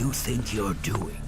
you think you're doing?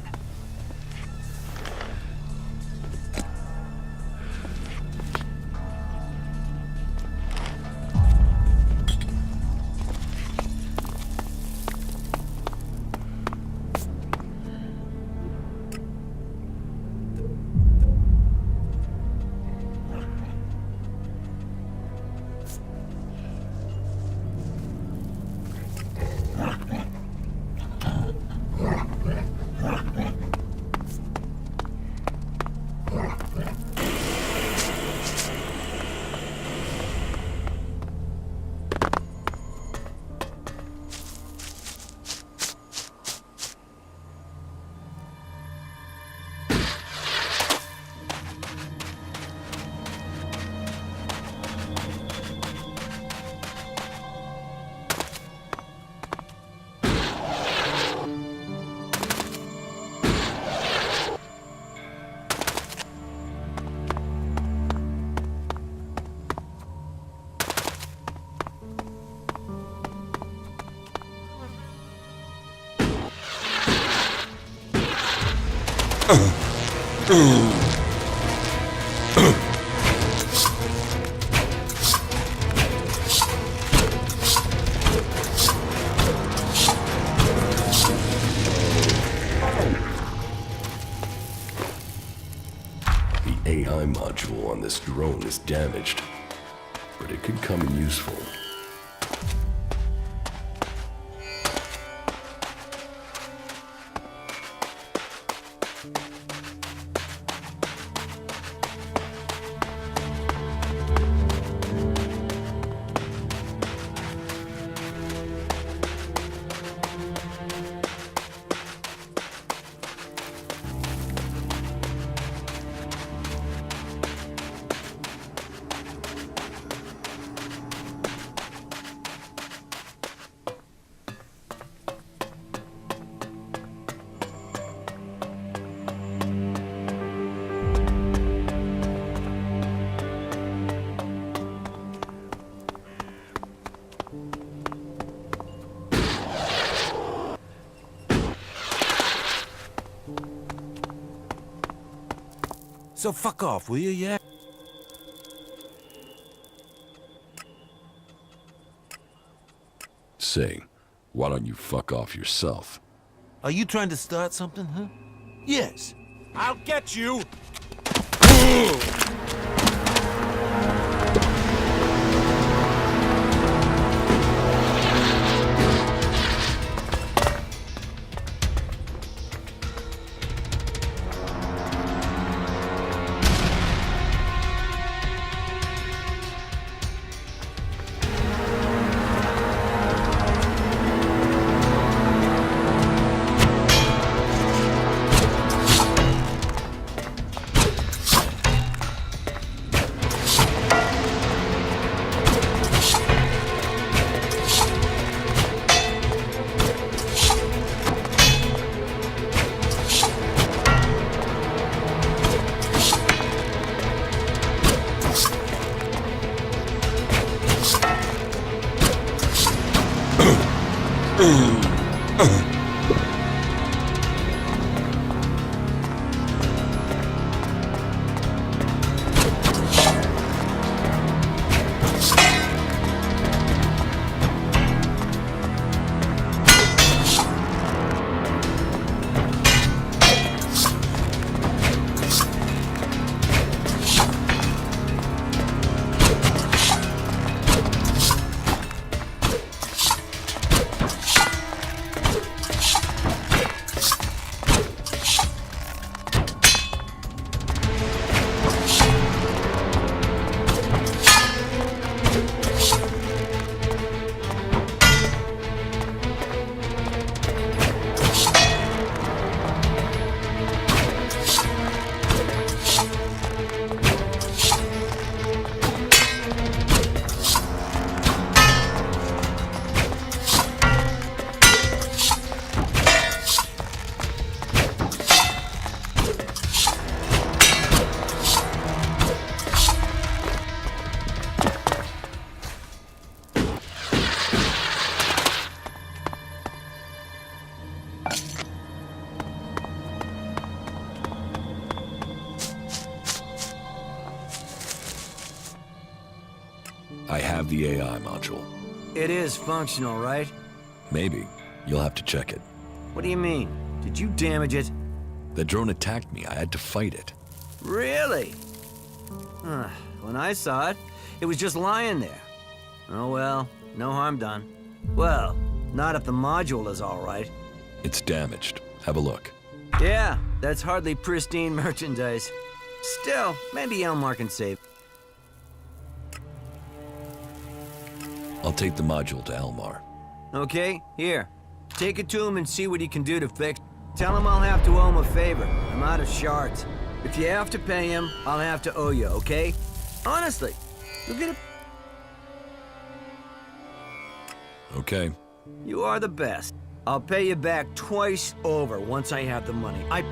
The AI module on this drone is damaged, but it could come in useful. So fuck off, will you, yeah? Say, why don't you fuck off yourself? Are you trying to start something, huh? Yes. I'll get you! I have the AI module. It is functional, right? Maybe. You'll have to check it. What do you mean? Did you damage it? The drone attacked me. I had to fight it. Really? When I saw it, it was just lying there. Oh well, no harm done. Well, not if the module is all right. It's damaged. Have a look. Yeah, that's hardly pristine merchandise. Still, maybe Elmar can save. I'll take the module to Elmar. Okay, here. Take it to him and see what he can do to fix. Tell him I'll have to owe him a favor. I'm out of shards. If you have to pay him, I'll have to owe you, okay? Honestly, you'll get it. Okay. You are the best. I'll pay you back twice over once I have the money. I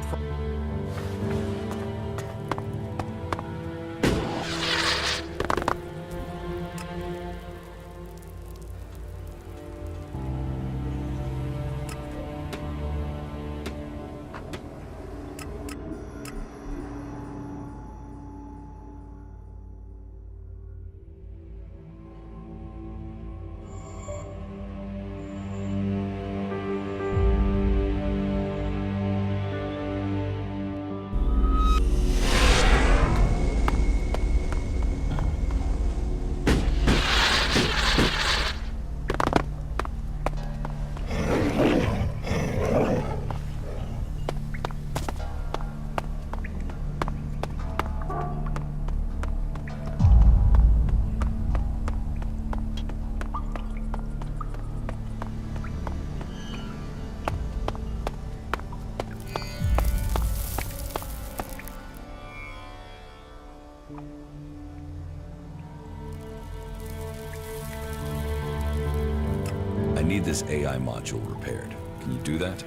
need this AI module repaired. Can you do that?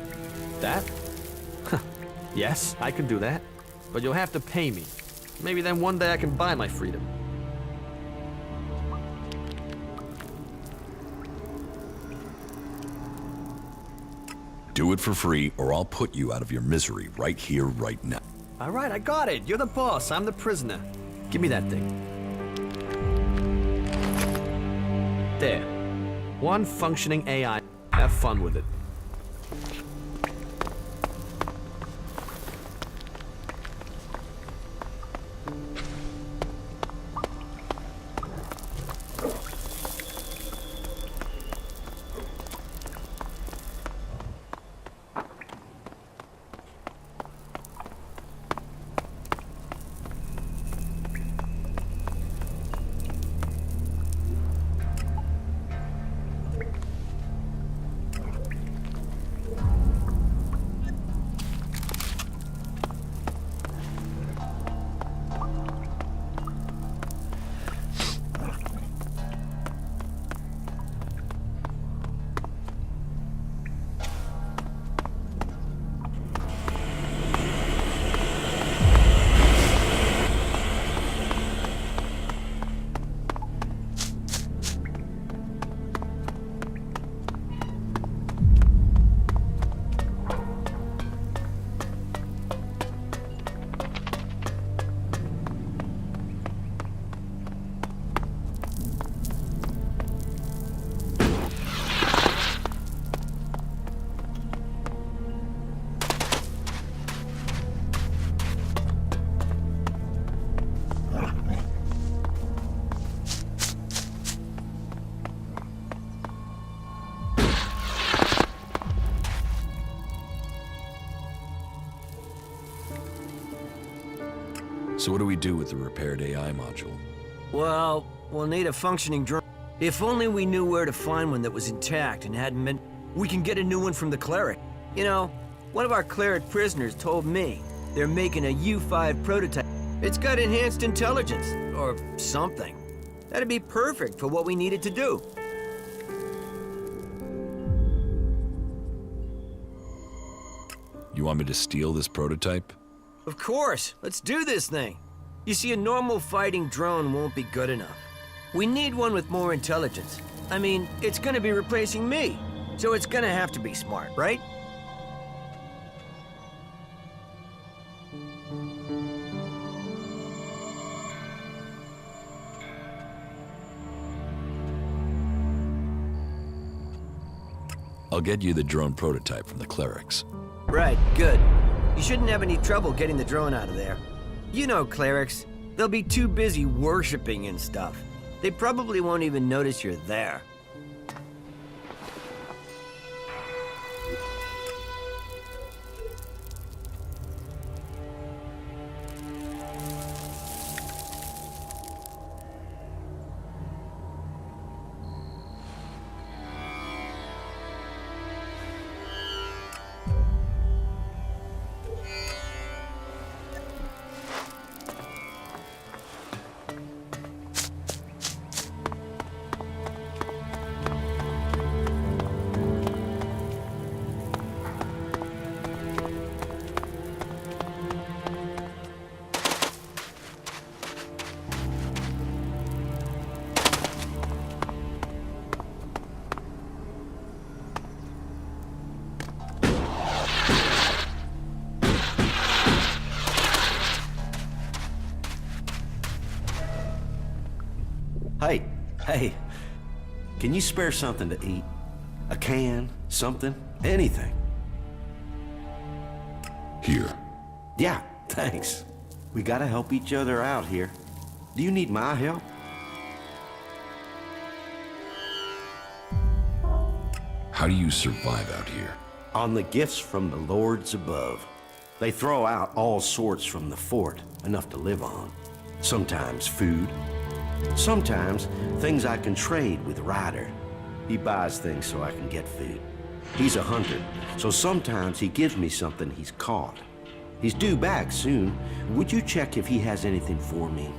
That? Yes, I can do that. But you'll have to pay me. Maybe then one day I can buy my freedom. Do it for free, or I'll put you out of your misery right here, right now. All right, I got it. You're the boss. I'm the prisoner. Give me that thing. There. One functioning AI. Have fun with it. So what do we do with the repaired AI module? Well, we'll need a functioning drone. If only we knew where to find one that was intact and hadn't been... We can get a new one from the cleric. You know, one of our cleric prisoners told me they're making a U5 prototype. It's got enhanced intelligence, or something. That'd be perfect for what we needed to do. You want me to steal this prototype? Of course, let's do this thing. You see, a normal fighting drone won't be good enough. We need one with more intelligence. I mean, it's gonna be replacing me, so it's gonna have to be smart, right? I'll get you the drone prototype from the clerics. Right, good. You shouldn't have any trouble getting the drone out of there. You know clerics. They'll be too busy worshipping and stuff. They probably won't even notice you're there. Hey, can you spare something to eat? A can, something, anything? Here. Yeah, thanks. We gotta help each other out here. Do you need my help? How do you survive out here? On the gifts from the lords above. They throw out all sorts from the fort, enough to live on. Sometimes food. Sometimes things I can trade with Ryder. He buys things so I can get food. He's a hunter, so sometimes he gives me something he's caught. He's due back soon. Would you check if he has anything for me?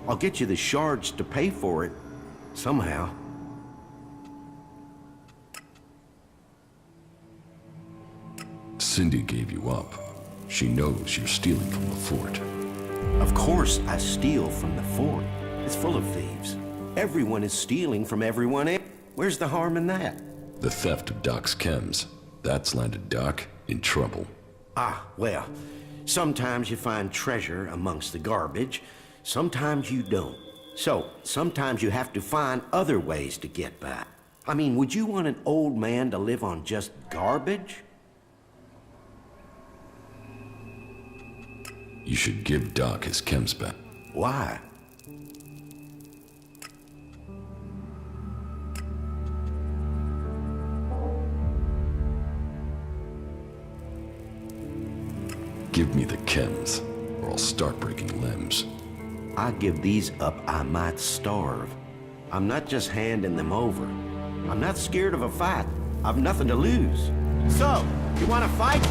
I'll get you the shards to pay for it, somehow. Cindy gave you up. She knows you're stealing from the fort. Of course I steal from the fort. It's full of thieves. Everyone is stealing from everyone else. Where's the harm in that? The theft of Doc's chems. That's landed Doc in trouble. Ah, well, sometimes you find treasure amongst the garbage, sometimes you don't. So, sometimes you have to find other ways to get by. I mean, would you want an old man to live on just garbage? You should give Doc his chems back. Why? Give me the chems, or I'll start breaking limbs. I give these up, I might starve. I'm not just handing them over. I'm not scared of a fight. I've nothing to lose. So, you want to fight?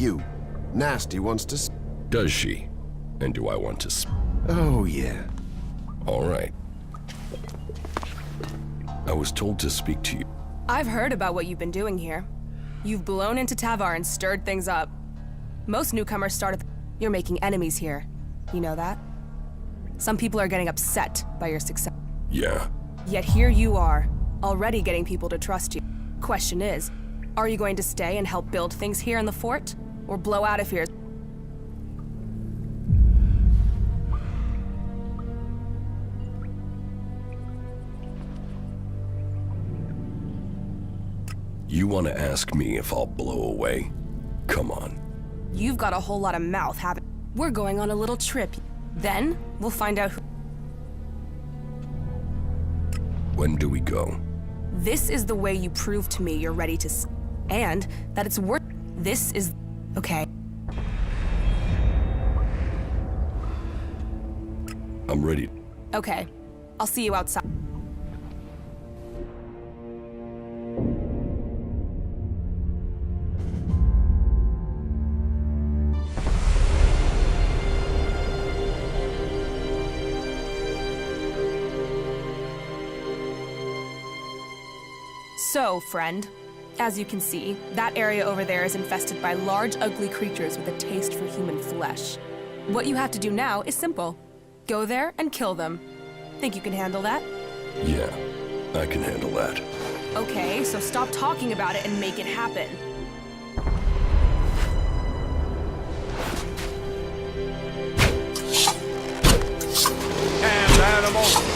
you. Nasty wants to Does she? And do I want to Oh, yeah. All right. I was told to speak to you. I've heard about what you've been doing here. You've blown into Tavern and stirred things up. Most newcomers start at You're making enemies here. You know that? Some people are getting upset by your success. Yeah. Yet here you are, already getting people to trust you. Question is, are you going to stay and help build things here in the fort? Or blow out of here? You want to ask me if I'll blow away? Come on. You've got a whole lot of mouth, haven't you? We're going on a little trip. Then, we'll find out who... When do we go? This is the way you prove to me you're ready to and that it's worth... This is... Okay. I'm ready. Okay. I'll see you outside. So, friend, as you can see, that area over there is infested by large, ugly creatures with a taste for human flesh. What you have to do now is simple. Go there and kill them. Think you can handle that? Yeah, I can handle that. Okay, so stop talking about it and make it happen. Damned animal!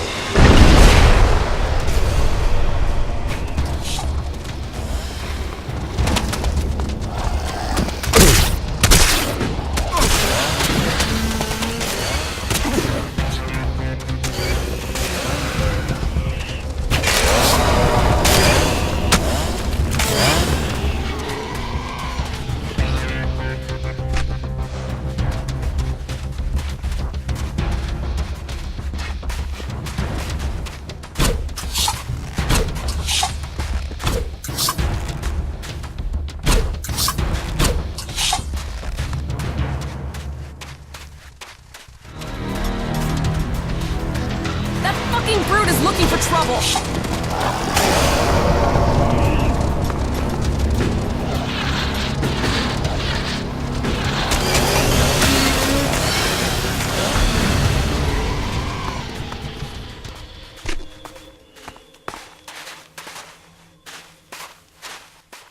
Brute is looking for trouble!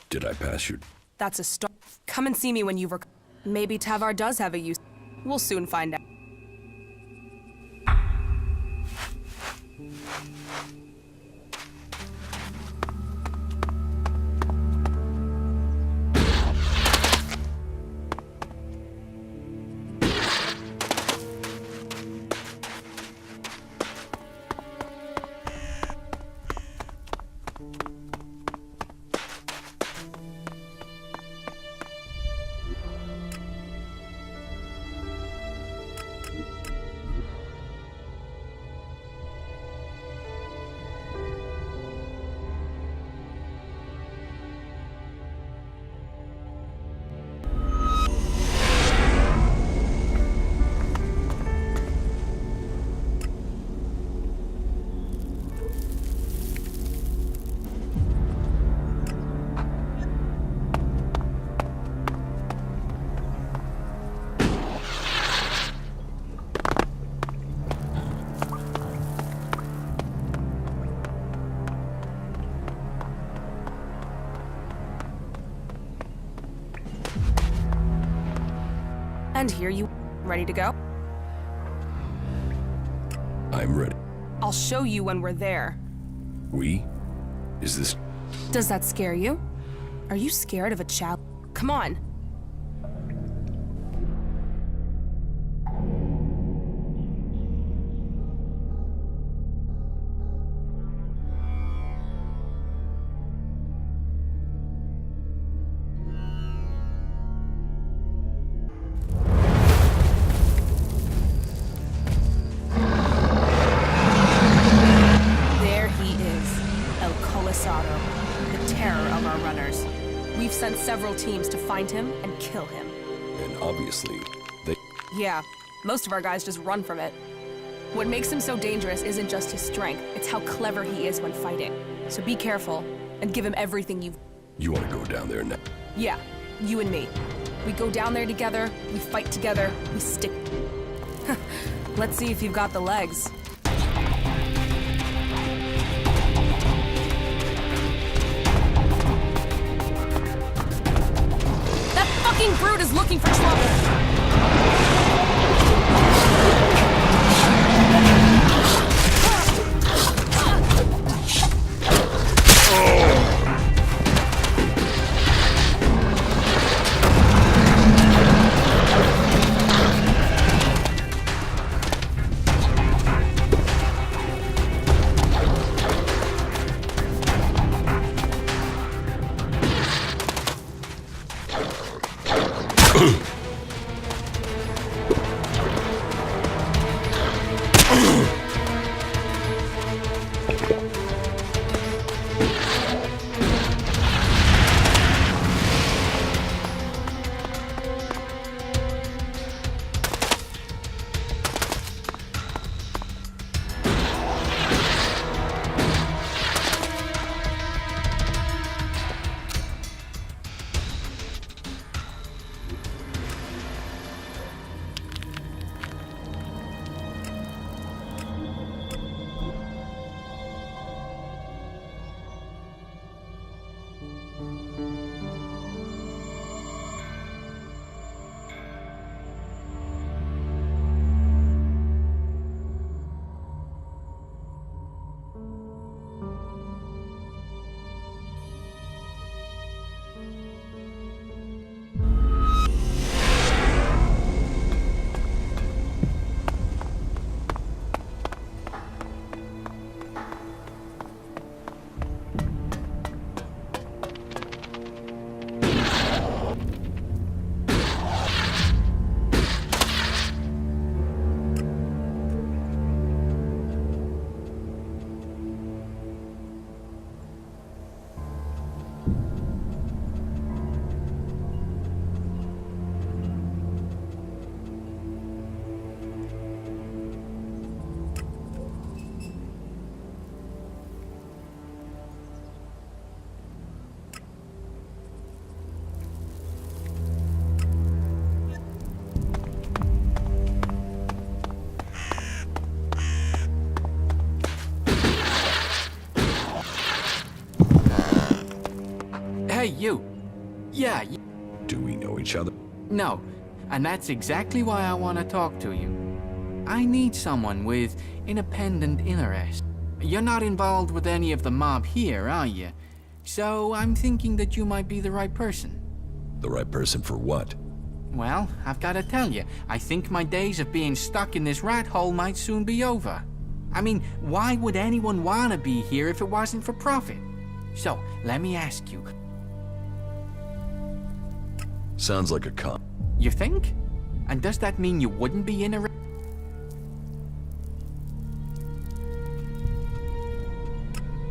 Did I pass you? That's a start. Come and see me when you've Maybe Tavern does have a use. We'll soon find out. And here you ready to go? I'm ready. I'll show you when we're there. We? Is this... Does that scare you? Are you scared of a child? Come on. The terror of our runners. We've sent several teams to find him and kill him. Obviously, they... Yeah, most of our guys just run from it. What makes him so dangerous isn't just his strength, it's how clever he is when fighting. So be careful, and give him everything you've... You want to go down there now? Yeah, you and me. We go down there together, we fight together, we stick... Let's see if you've got the legs. That fucking brute is looking for trouble! Hey, you. Yeah, Do we know each other? no. And that's exactly why I want to talk to you. I need someone with independent interest. You're not involved with any of the mob here, are you? So I'm thinking that you might be the right person. The right person for what? Well, I've got to tell you, I think my days of being stuck in this rat hole might soon be over. I mean, why would anyone want to be here if it wasn't for profit? So, let me ask you. Sounds like a con. You think? And does that mean you wouldn't be interested?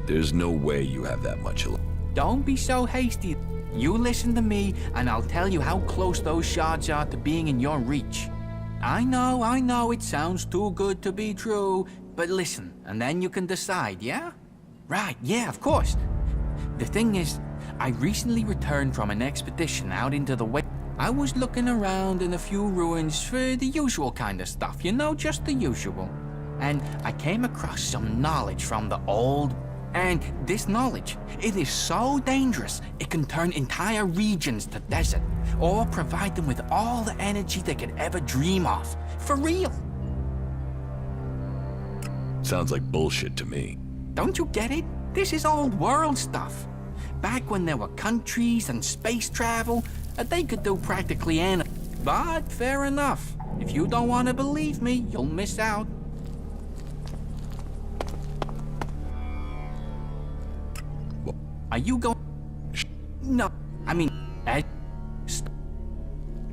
There's no way you have that much. Don't be so hasty. You listen to me, and I'll tell you how close those shards are to being in your reach. I know, it sounds too good to be true, but listen, and then you can decide, yeah? Right, yeah, of course. The thing is, I recently returned from an expedition out into the west. I was looking around in a few ruins for the usual kind of stuff, you know, just the usual. And I came across some knowledge from the old. And this knowledge, it is so dangerous, it can turn entire regions to desert, or provide them with all the energy they could ever dream of. For real. Sounds like bullshit to me. Don't you get it? This is old world stuff. Back when there were countries and space travel, they could do practically anything. But fair enough. If you don't want to believe me, you'll miss out. Are you going? No, I mean,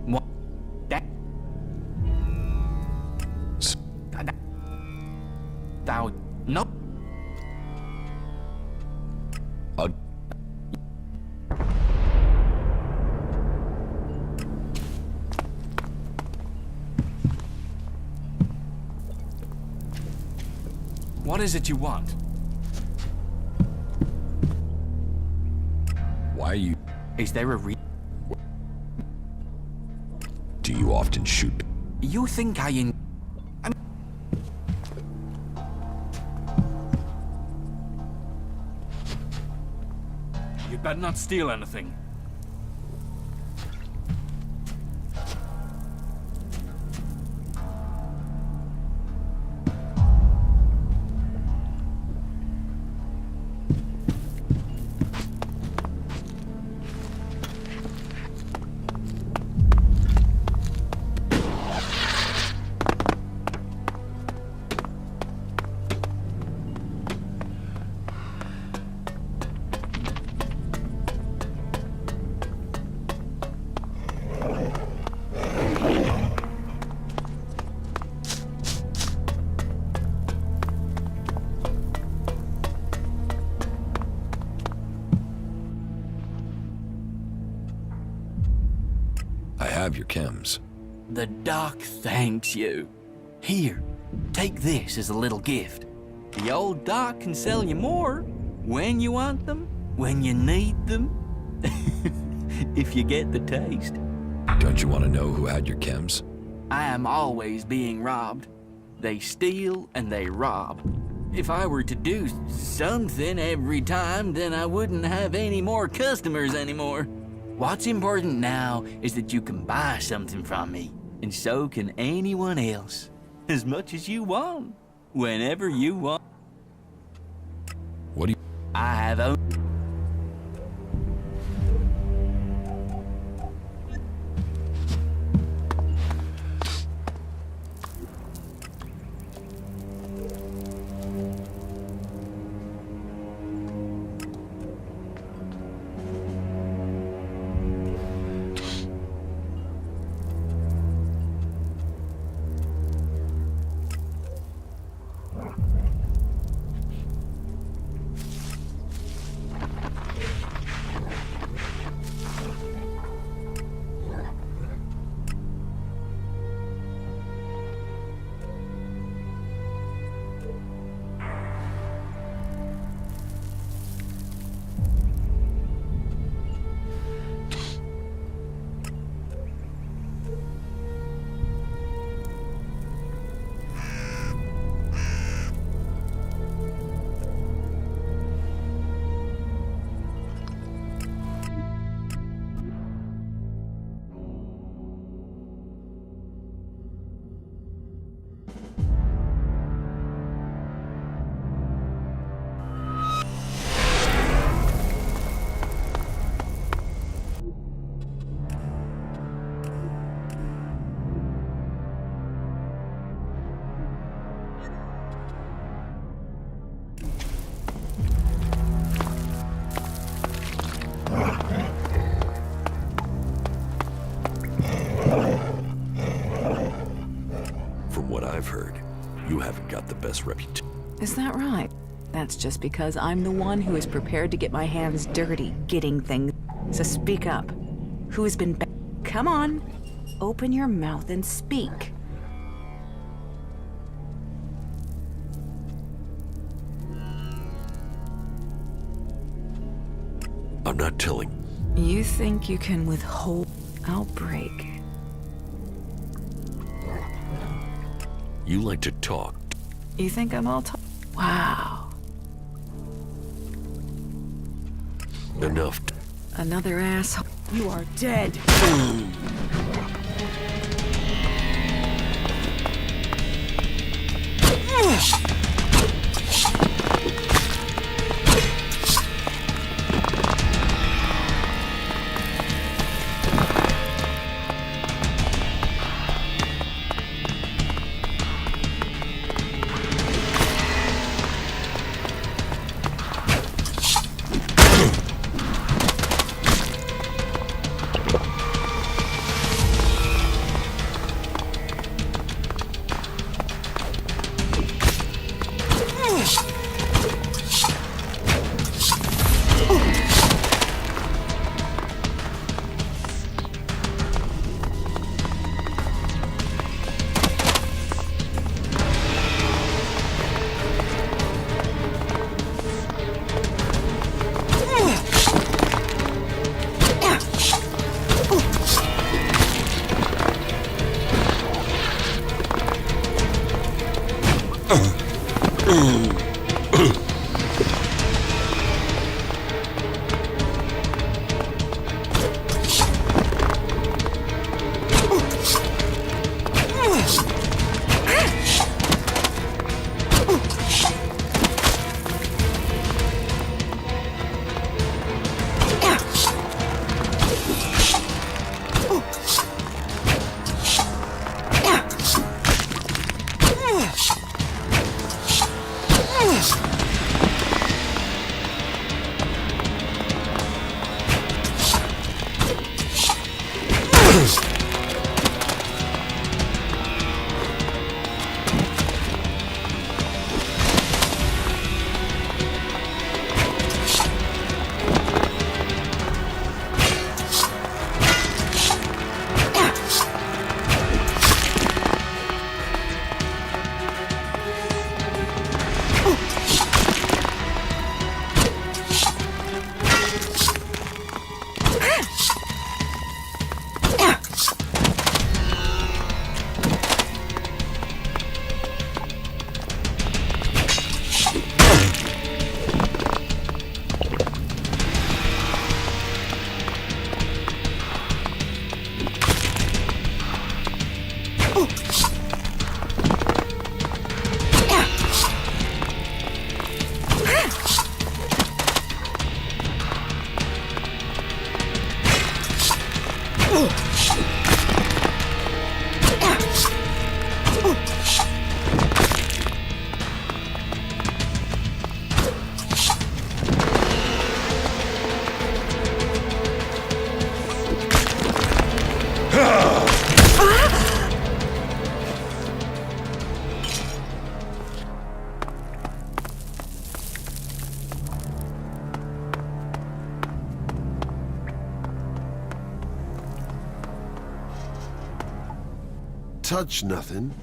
what? That? No. What is it you want? Why are you... Is there a Do you often shoot? You think You better not steal anything. I have your chems. The doc thanks you. Here, take this as a little gift. The old doc can sell you more when you want them, when you need them. If you get the taste. Don't you want to know who had your chems? I am always being robbed. They steal and they rob. If I were to do something every time, then I wouldn't have any more customers anymore. What's important now is that you can buy something from me, and so can anyone else. As much as you want, whenever you want. What do you... I have owned... From what I've heard, you haven't got the best reputation. Is that right? That's just because I'm the one who is prepared to get my hands dirty getting things. So speak up. Who has been Come on. Open your mouth and speak. I'm not telling. You think you can withhold outbreak? You like to talk. You think I'm all Wow. Enough. Another asshole. You are dead. Touch nothing.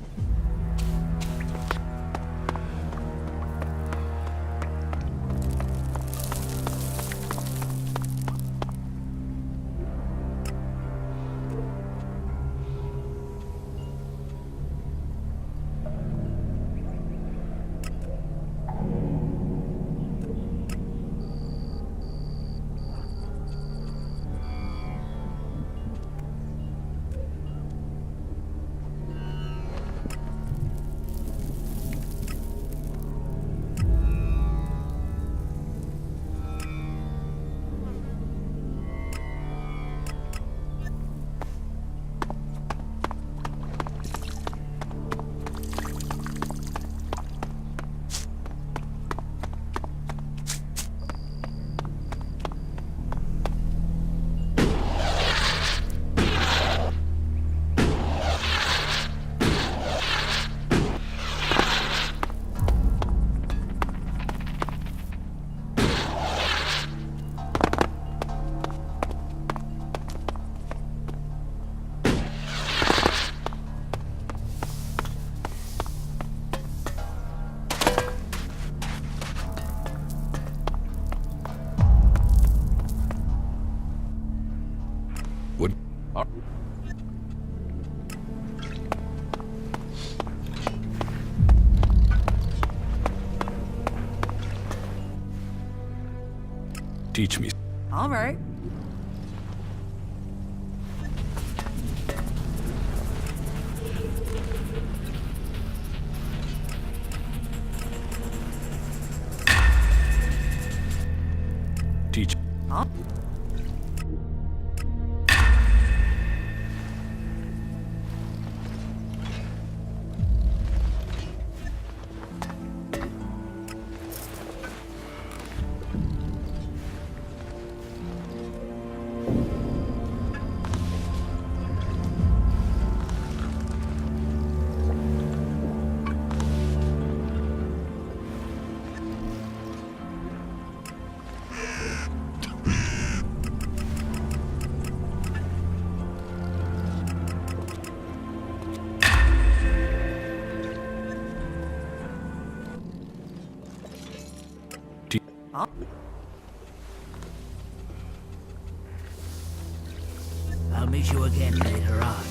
Teach me. All right. Teach. Huh? Huh? I'll meet you again later on.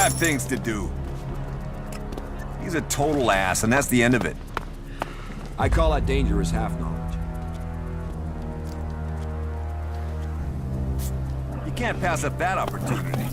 have things to do. He's a total ass, and that's the end of it. I call that dangerous half-knowledge. You can't pass up that opportunity.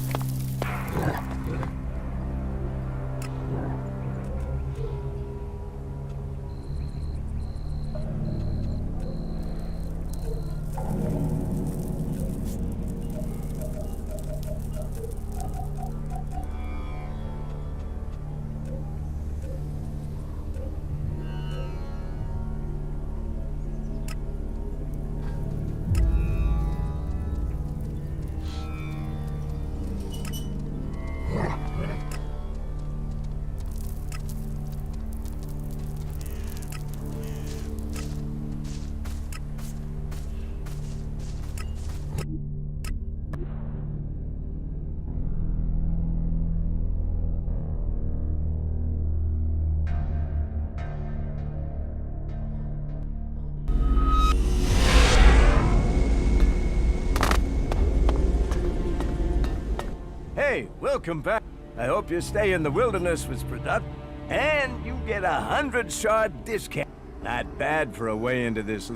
Hey, welcome back. I hope your stay in the wilderness was productive. And you get 100 shard discount. Not bad for a way into this.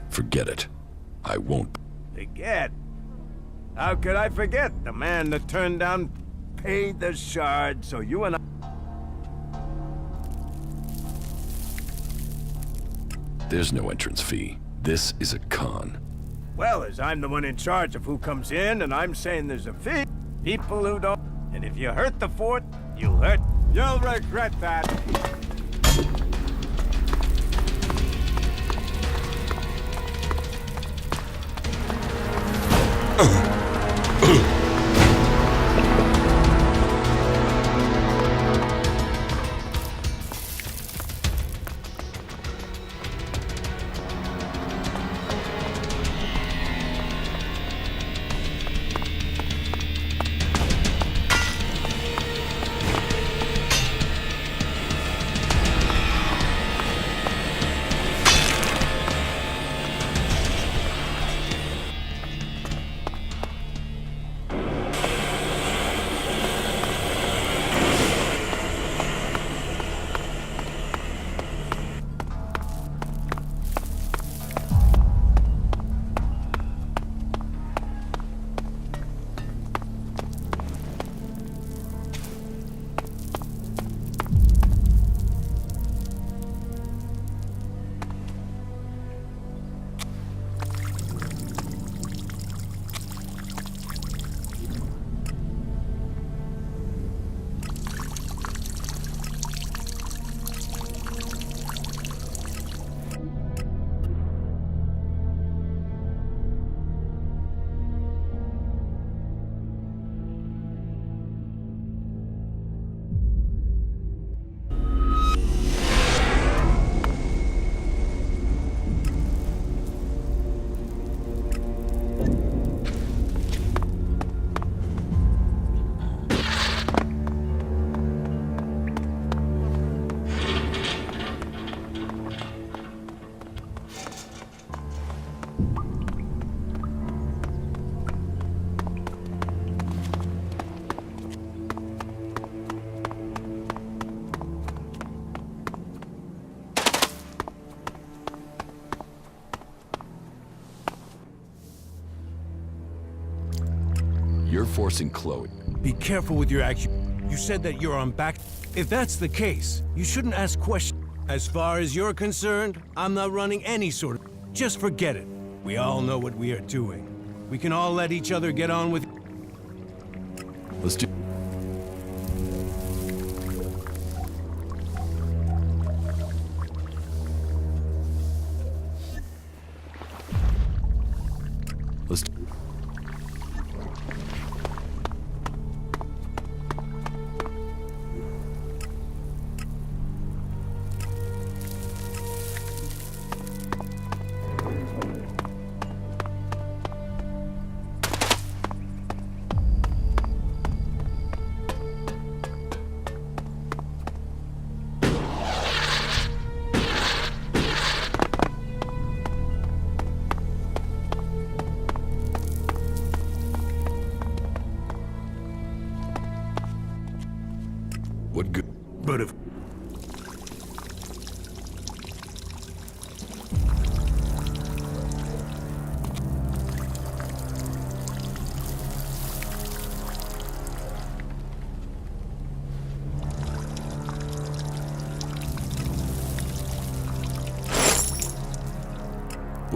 Forget it. I won't. Forget? How could I forget? The man that turned down paid the shard, so you and I... There's no entrance fee. This is a con. Well, as I'm the one in charge of who comes in, and I'm saying there's a fee, people who don't... And if you hurt the fort, you'll hurt... You'll regret that. You're forcing Chloe. Be careful with your action. You said that you're on back. If that's the case, you shouldn't ask questions. As far as you're concerned, I'm not running any sort of... Just forget it. We all know what we are doing. We can all let each other get on with... Let's do... Let's do...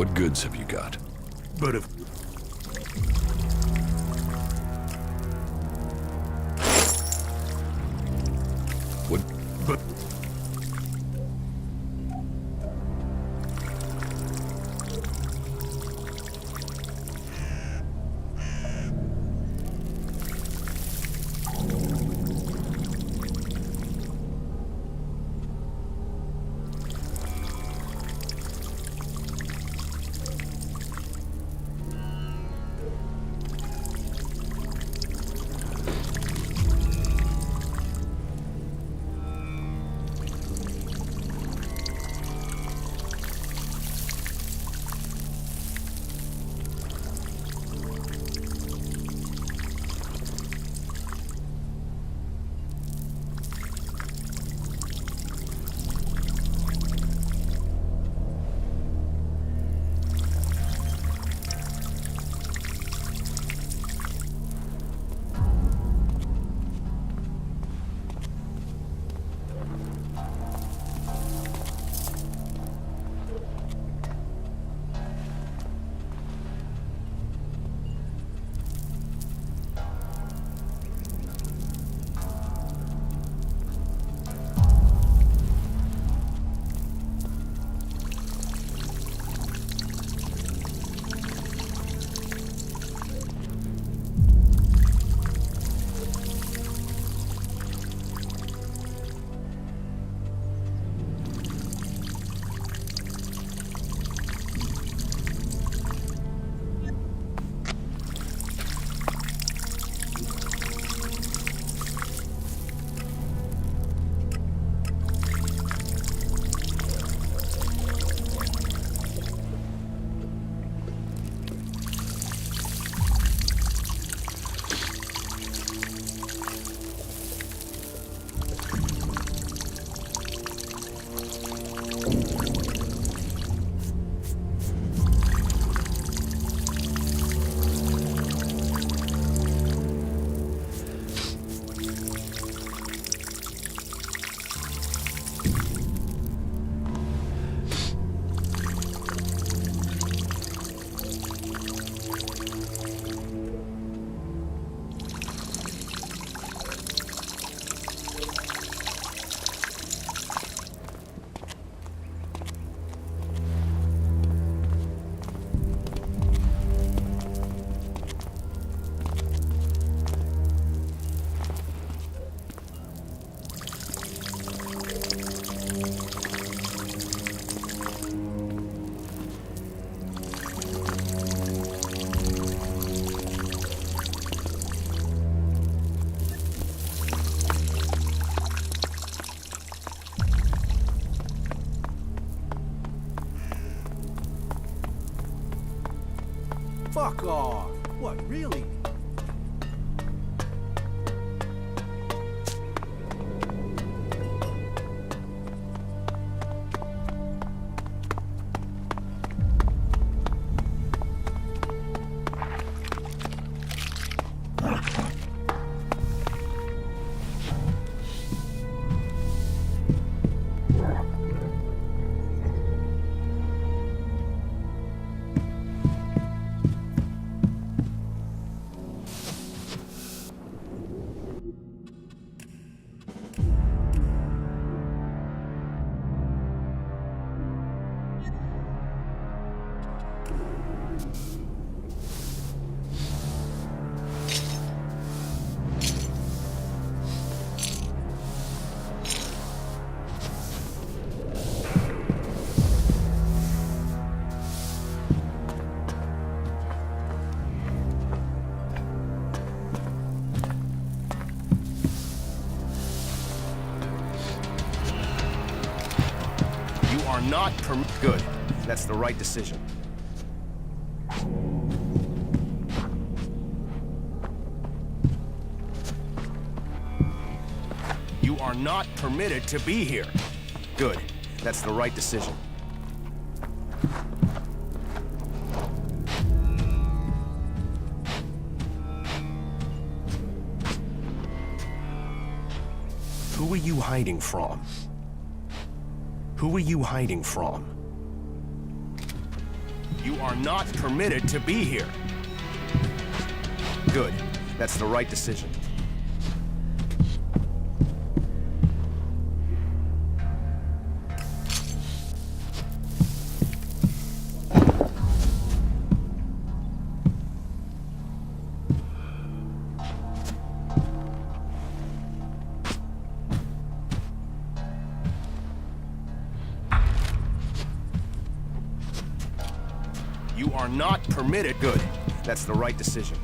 What goods have you got? But if... What? But... Fuck off! What, really? Not good. That's the right decision. You are not permitted to be here. Good. That's the right decision. Who are you hiding from? Who are you hiding from? You are not permitted to be here. Good. That's the right decision. You are not permitted. Good. That's the right decision.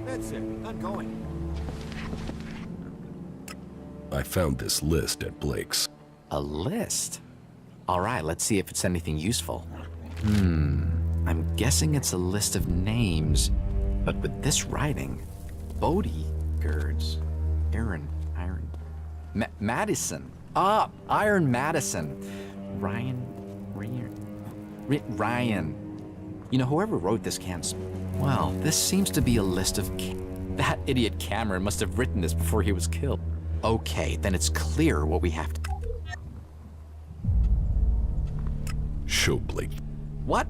That's it. I'm going. I found this list at Blake's. A list? All right, let's see if it's anything useful. I'm guessing it's a list of names, but with this writing, bodyguards, Iron, Madison. Iron Madison. Ryan. You know, whoever wrote this can't. Well, this seems to be a list of. That idiot Cameron must have written this before he was killed. Okay, then it's clear what we have to. Show Blake. What?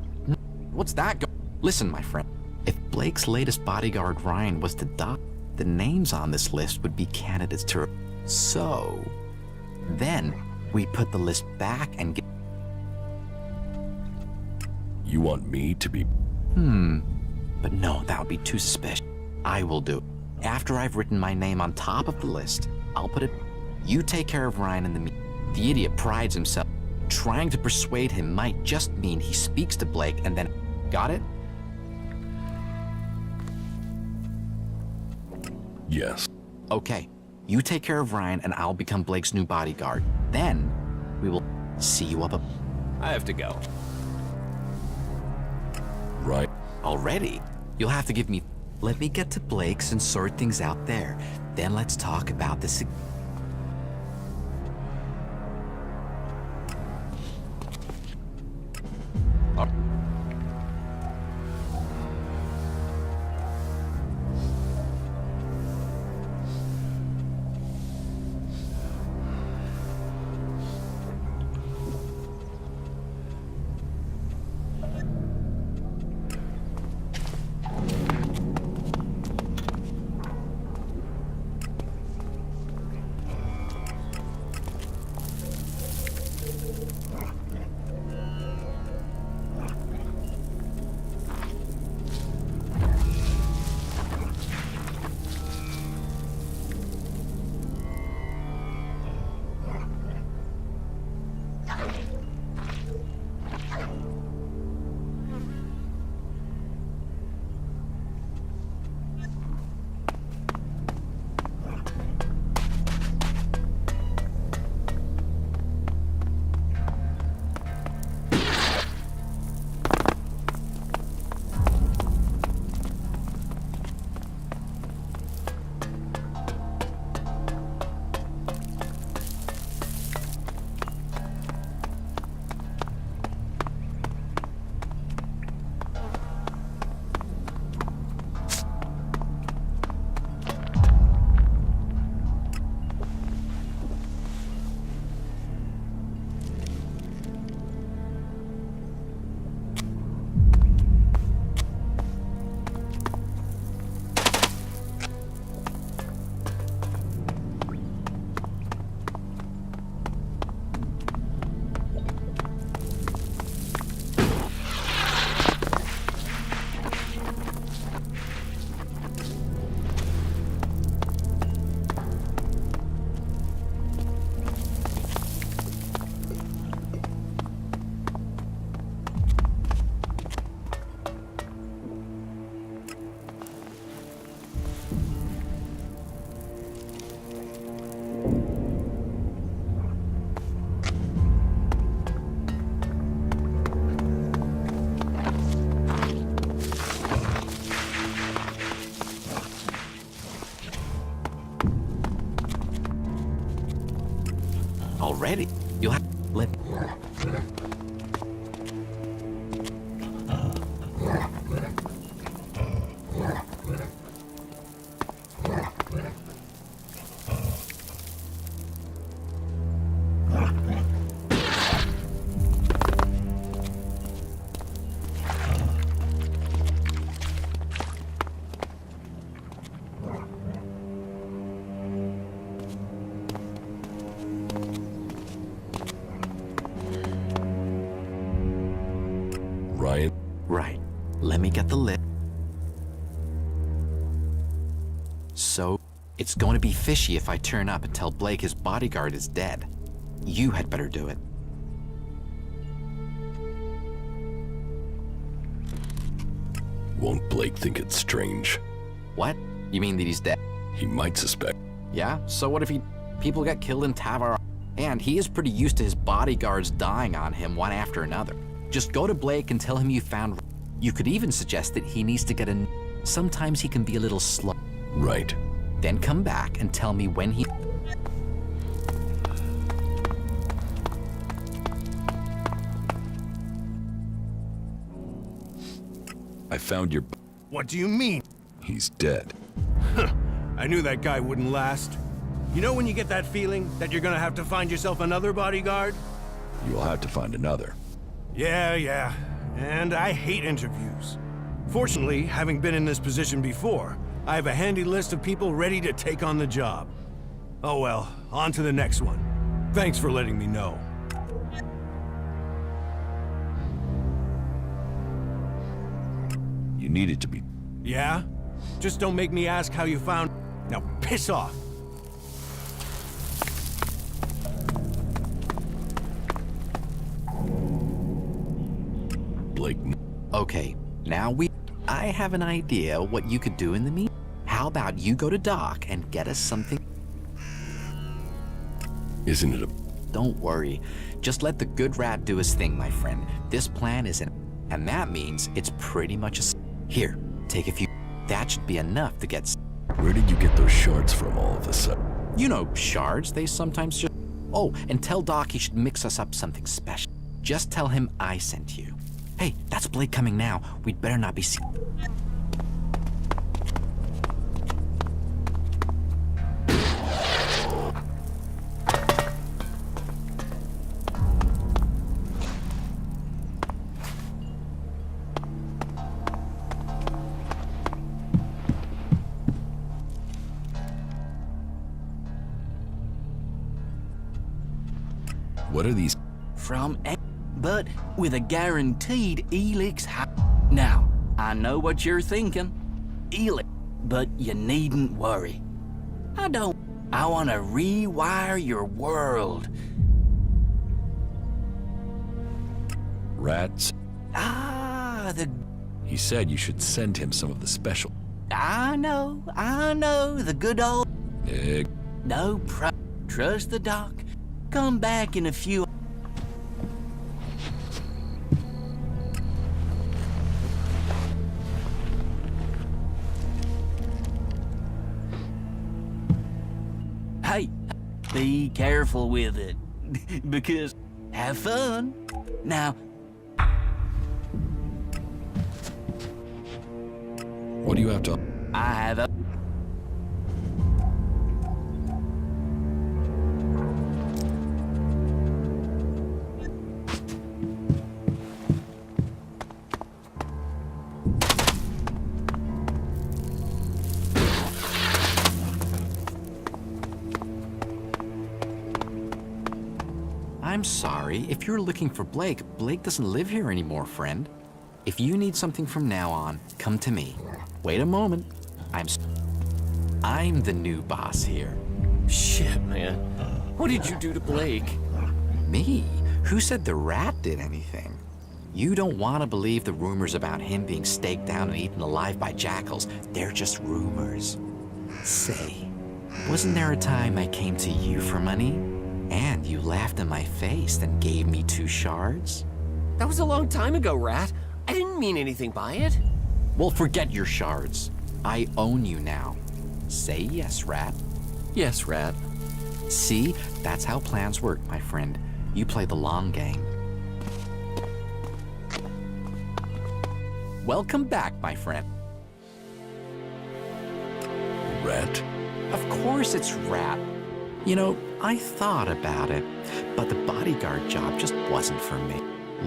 What's that? Listen, my friend. If Blake's latest bodyguard Ryan was to die, the names on this list would be candidates to. So, then we put the list back and get. You want me to be. But no, that would be too suspicious. I will do it. After I've written my name on top of the list, I'll put it. You take care of Ryan and the idiot prides himself. Trying to persuade him might just mean he speaks to Blake and then. Got it? Yes. Okay. You take care of Ryan and I'll become Blake's new bodyguard. Then we will see you up. I have to go. Right. Already? You'll have to give me. Let me get to Blake's and sort things out there. Then let's talk about this. Already? You'll have to let... Ryan? Right. Let me get the lid. So, it's going to be fishy if I turn up and tell Blake his bodyguard is dead. You had better do it. Won't Blake think it's strange? What? You mean that he's dead? He might suspect. Yeah? So what if people get killed in Tavern? And he is pretty used to his bodyguards dying on him one after another. Just go to Blake and tell him you found... You could even suggest that he needs to get a... Sometimes he can be a little slow. Right. Then come back and tell me when he... I found your... What do you mean? He's dead. I knew that guy wouldn't last. You know when you get that feeling that you're gonna have to find yourself another bodyguard? You'll have to find another. Yeah. And I hate interviews. Fortunately, having been in this position before, I have a handy list of people ready to take on the job. Oh well, on to the next one. Thanks for letting me know. You needed to be... Yeah? Just don't make me ask how you found... Now piss off! Blake... Okay, now I have an idea what you could do in the meantime. How about you go to Doc and get us something? Isn't it a... Don't worry. Just let the good rat do his thing, my friend. This plan is and that means it's pretty much a... Here, take a few... That should be enough to get... Where did you get those shards from all of a sudden? You know, shards, they sometimes just... Oh, and tell Doc he should mix us up something special. Just tell him I sent you. Hey, that's Blake coming now. We'd better not be seen. What are these? From but with a guaranteed ELEX. Now, I know what you're thinking. ELEX, but you needn't worry. I want to rewire your world. Rats? He said you should send him some of the special. I know, the good old... No problem. Trust the doc. Come back in a few... Hey, be careful with it, because have fun. Now... What do you have to... I have a... I'm sorry. If you're looking for Blake, Blake doesn't live here anymore, friend. If you need something from now on, come to me. Wait a moment. I'm the new boss here. Shit, man. What did you do to Blake? Me? Who said the rat did anything? You don't want to believe the rumors about him being staked down and eaten alive by jackals. They're just rumors. Say, wasn't there a time I came to you for money? And you laughed in my face and gave me 2 shards? That was a long time ago, Rat. I didn't mean anything by it. Well, forget your shards. I own you now. Say yes, Rat. Yes, Rat. See, that's how plans work, my friend. You play the long game. Welcome back, my friend. Rat? Of course it's Rat. You know, I thought about it, but the bodyguard job just wasn't for me.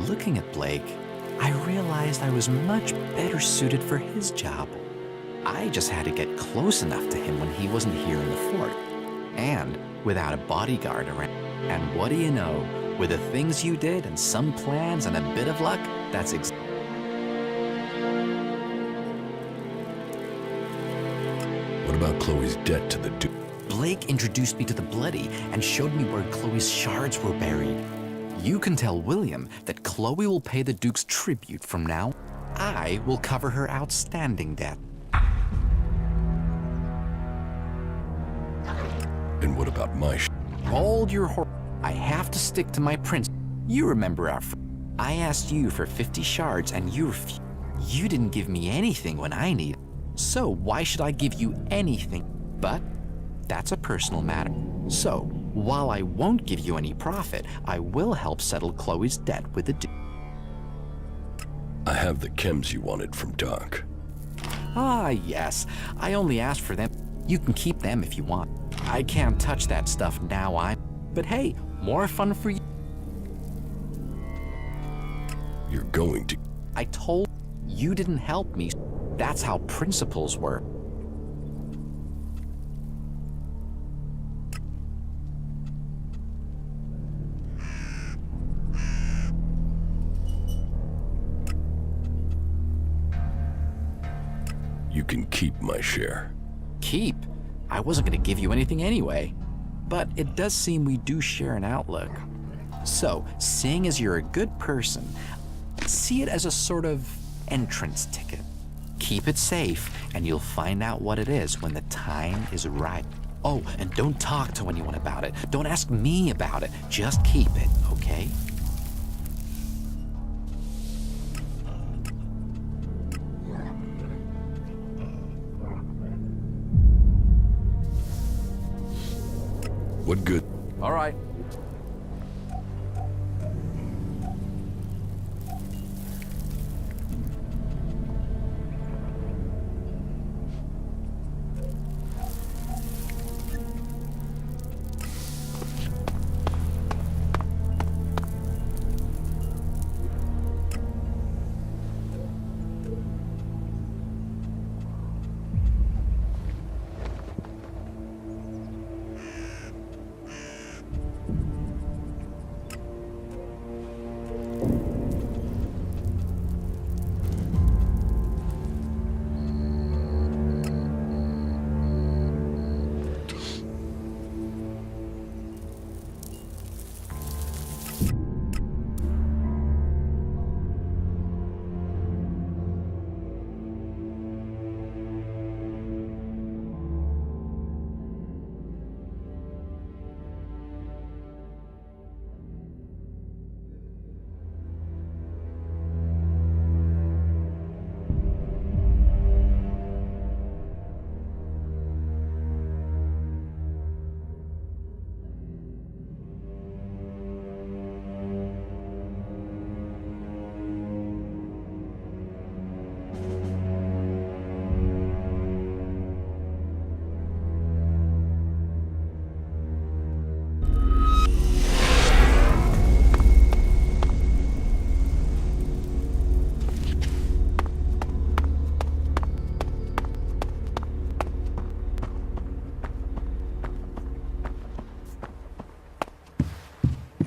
Looking at Blake, I realized I was much better suited for his job. I just had to get close enough to him when he wasn't here in the fort. And without a bodyguard around. And what do you know? With the things you did and some plans and a bit of luck, that's What about Chloe's debt to the Duke? Blake introduced me to the Bloody and showed me where Chloe's shards were buried. You can tell William that Chloe will pay the Duke's tribute from now. I will cover her outstanding debt. And what about my Hold your horse. I have to stick to my prince. You remember our I asked you for 50 shards and you refused. You didn't give me anything when I needed. So why should I give you anything? But that's a personal matter. So, while I won't give you any profit, I will help settle Chloe's debt with the Duke. I have the chems you wanted from Doc. Ah, yes. I only asked for them. You can keep them if you want. I can't touch that stuff now, But hey, more fun for you. You're going to... I told you didn't help me. That's how principles work. You can keep my share. Keep? I wasn't going to give you anything anyway. But it does seem we do share an outlook. So, seeing as you're a good person, see it as a sort of entrance ticket. Keep it safe, and you'll find out what it is when the time is right. Oh, and don't talk to anyone about it. Don't ask me about it. Just keep it, okay? What good? All right.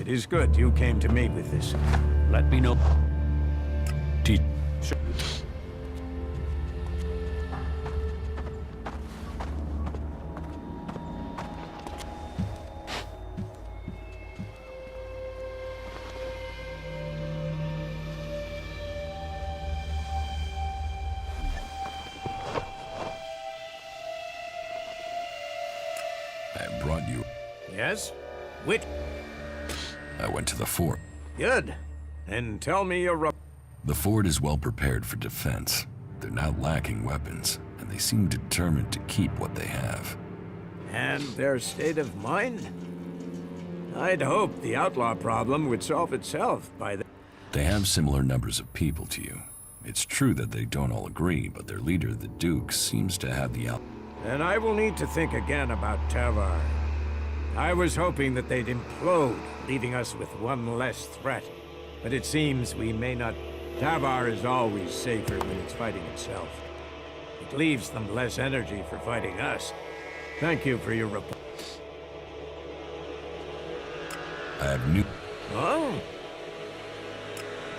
It is good you came to me with this. Let me know. I brought you. Yes? Which? I went to the fort. Good. And tell me your... The fort is well prepared for defense. They're not lacking weapons, and they seem determined to keep what they have. and their state of mind. I'd hope the outlaw problem would solve itself by then. They have similar numbers of people to you. It's true that they don't all agree, but their leader, the Duke, seems to have the Then I will need to think again about Tavern. I was hoping that they'd implode, leaving us with one less threat. But it seems we may not. Tavern is always safer when it's fighting itself. It leaves them less energy for fighting us. Thank you for your report. I have new... Oh?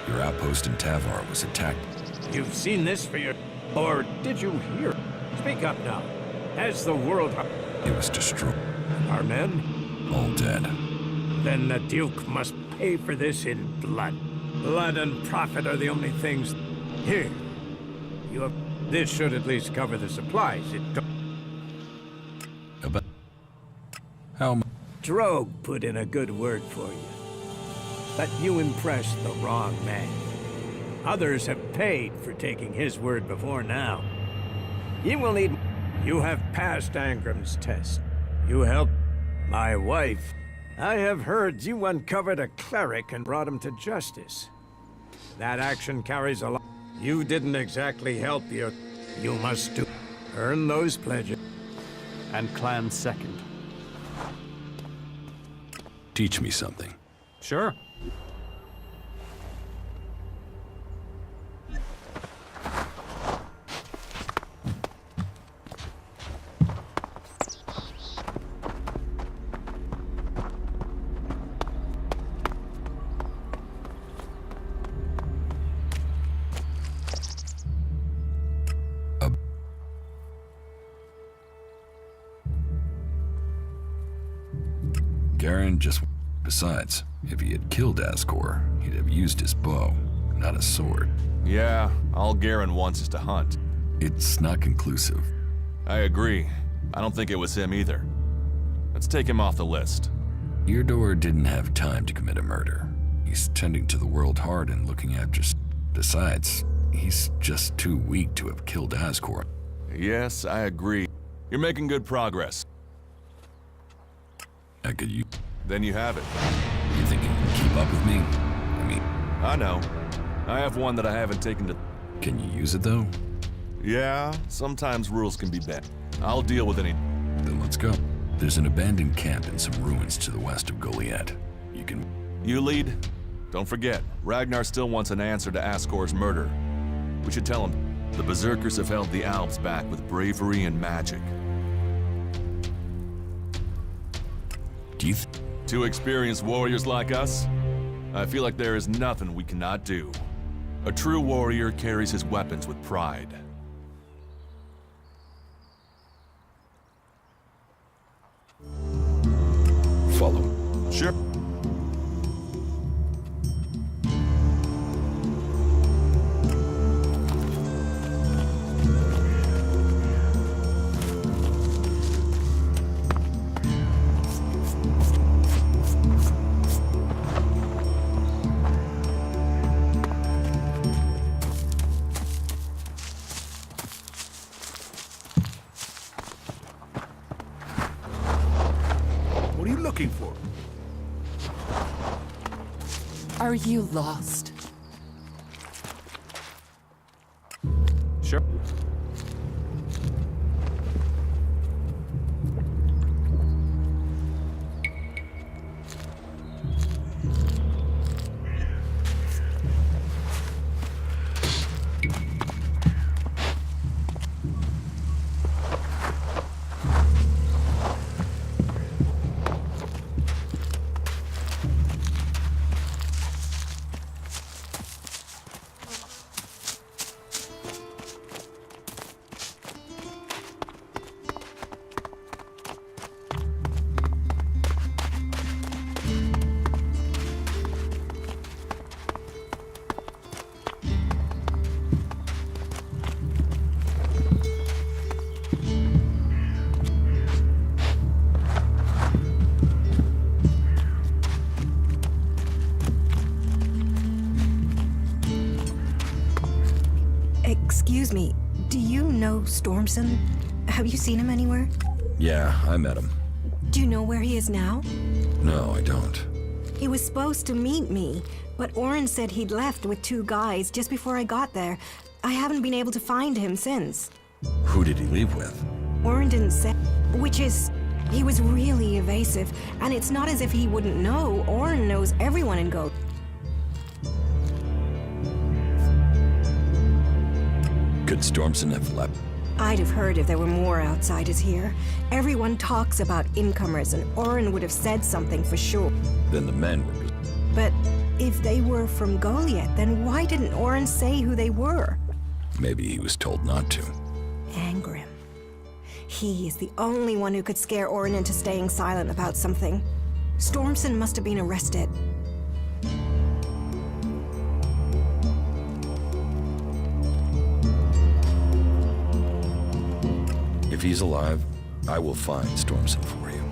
Your outpost in Tavern was attacked. You've seen this for your... Or did you hear? Speak up now. As the world... It was destroyed. Our men? All dead. Then the Duke must pay for this in blood. Blood and profit are the only things... Here. You have... This should at least cover the supplies it took. About... How much? Drogue put in a good word for you. But you impressed the wrong man. Others have paid for taking his word before now. You will need... You have passed Angram's test. You helped my wife. I have heard you uncovered a cleric and brought him to justice. That action carries a lot. You didn't exactly help your... You must do... Earn those pledges. And clan second. Teach me something. Sure. Garen just... Besides, if he had killed Asgore, he'd have used his bow, not a sword. Yeah, all Garen wants is to hunt. It's not conclusive. I agree. I don't think it was him either. Let's take him off the list. Eardor didn't have time to commit a murder. He's tending to the world hard and looking after... Besides, he's just too weak to have killed Asgore. Yes, I agree. You're making good progress. I could use... Then you have it. You think you can keep up with me? I mean... I know. I have one that I haven't taken to... Can you use it, though? Yeah, sometimes rules can be bent. I'll deal with any... Then let's go. There's an abandoned camp in some ruins to the west of Goliath. You can... You lead? Don't forget, Ragnar still wants an answer to Asgore's murder. We should tell him. The Berserkers have held the Alps back with bravery and magic. Do you Two experienced warriors like us? I feel like there is nothing we cannot do. A true warrior carries his weapons with pride. Follow. Sure. What are you looking for? Are you lost? Sure. Excuse me, do you know Stormson? Have you seen him anywhere? Yeah, I met him. Do you know where he is now? No, I don't. He was supposed to meet me, but Oren said he'd left with 2 guys just before I got there. I haven't been able to find him since. Who did he leave with? Oren didn't say, which is, he was really evasive, and it's not as if he wouldn't know. Oren knows everyone in Gothic. Could Stormson have left? I'd have heard if there were more outsiders here. Everyone talks about incomers, and Oren would have said something for sure. Then the men were... But if they were from Goliath, then why didn't Oren say who they were? Maybe he was told not to. Angrim. He is the only one who could scare Oren into staying silent about something. Stormson must have been arrested. If he's alive, I will find Stormson for you.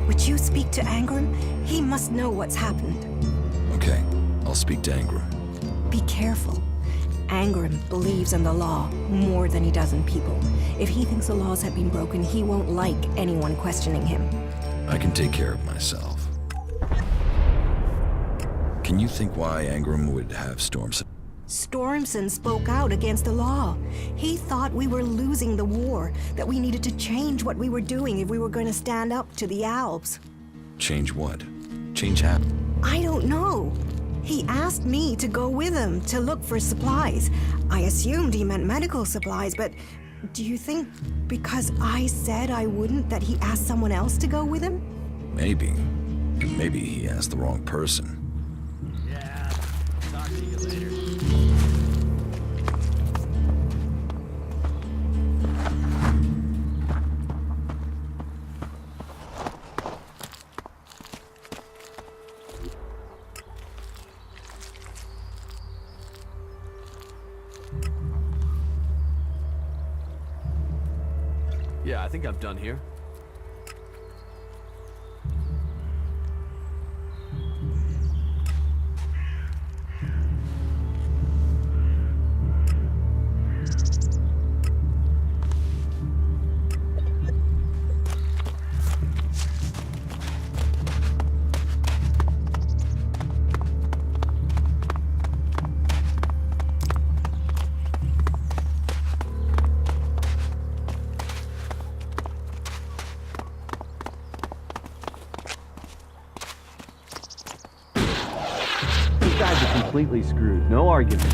Would you speak to Angrim? He must know what's happened. Okay, I'll speak to Angrim. Be careful. Angrim believes in the law more than he does in people. If he thinks the laws have been broken, he won't like anyone questioning him. I can take care of myself. Can you think why Angrim would have Stormson? Stormson spoke out against the law. He thought we were losing the war, that we needed to change what we were doing if we were going to stand up to the Alps. Change what? Change how? I don't know. He asked me to go with him to look for supplies. I assumed he meant medical supplies, but do you think because I said I wouldn't that he asked someone else to go with him? Maybe. Maybe he asked the wrong person. Yeah, talk to you later. Yeah, I think I'm done here. Guys are completely screwed. No argument.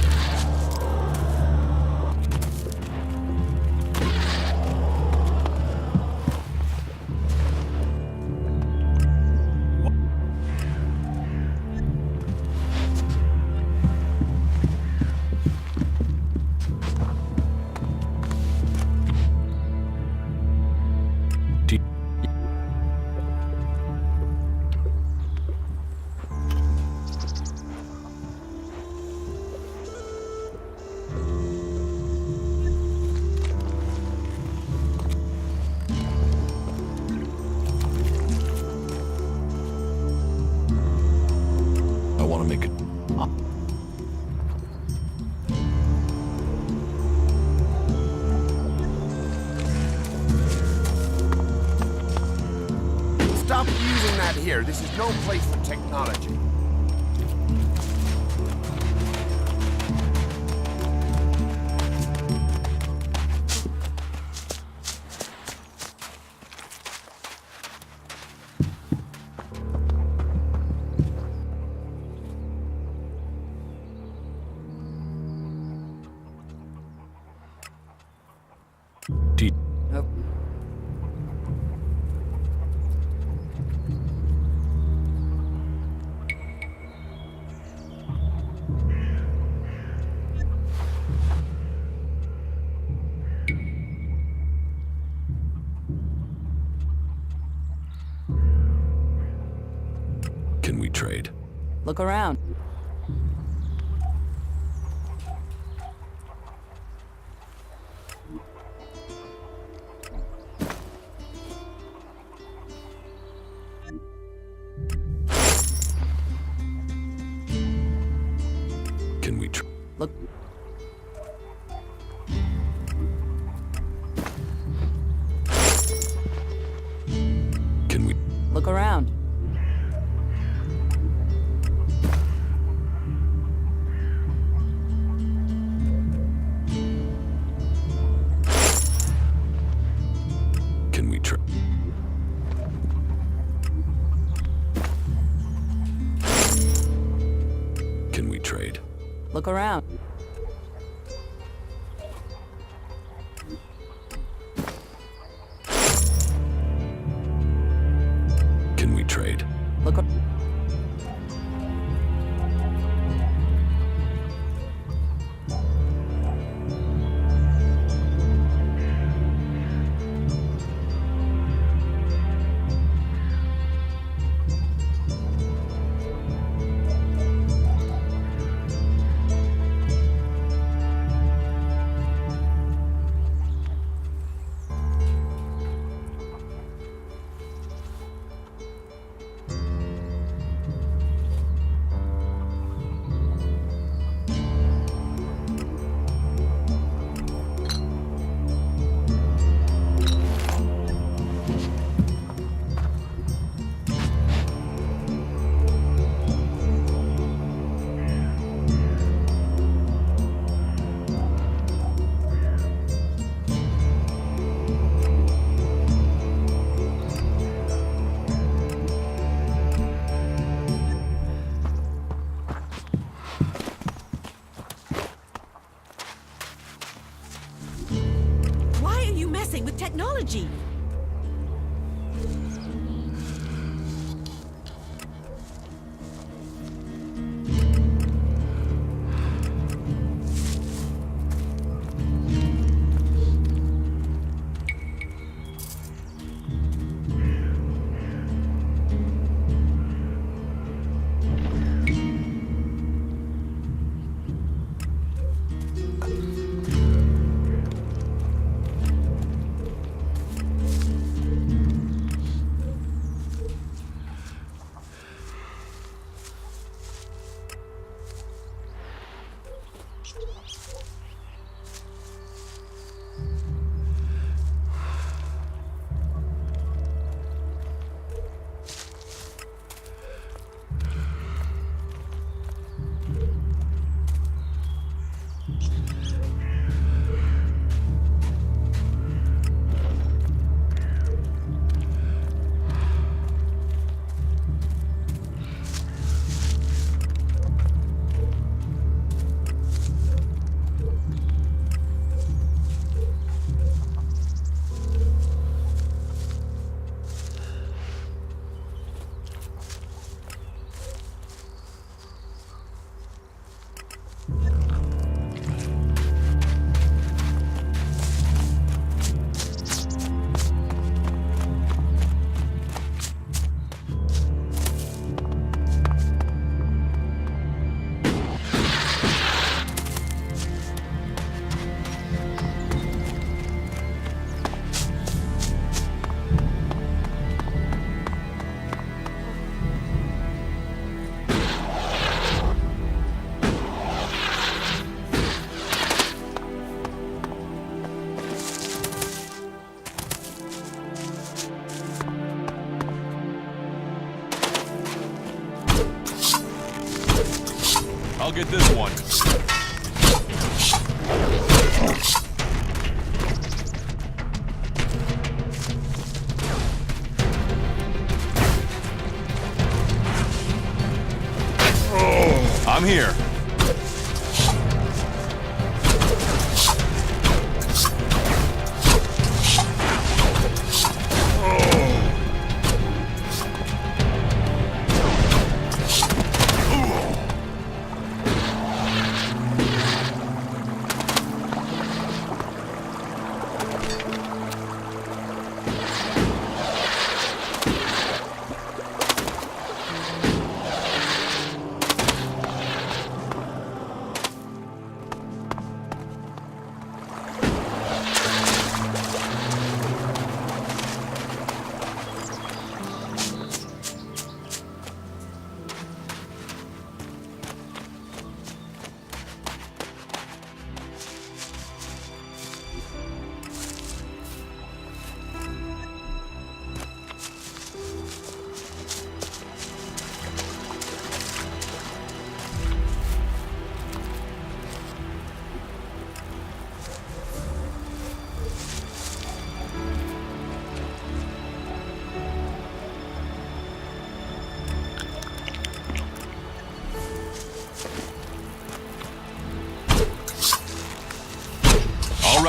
Stop using that here. This is no place for technology. Can we trade? Look around. Can we Look. Look around. Can we trade? Look. With technology. I'll get this one. I'm here.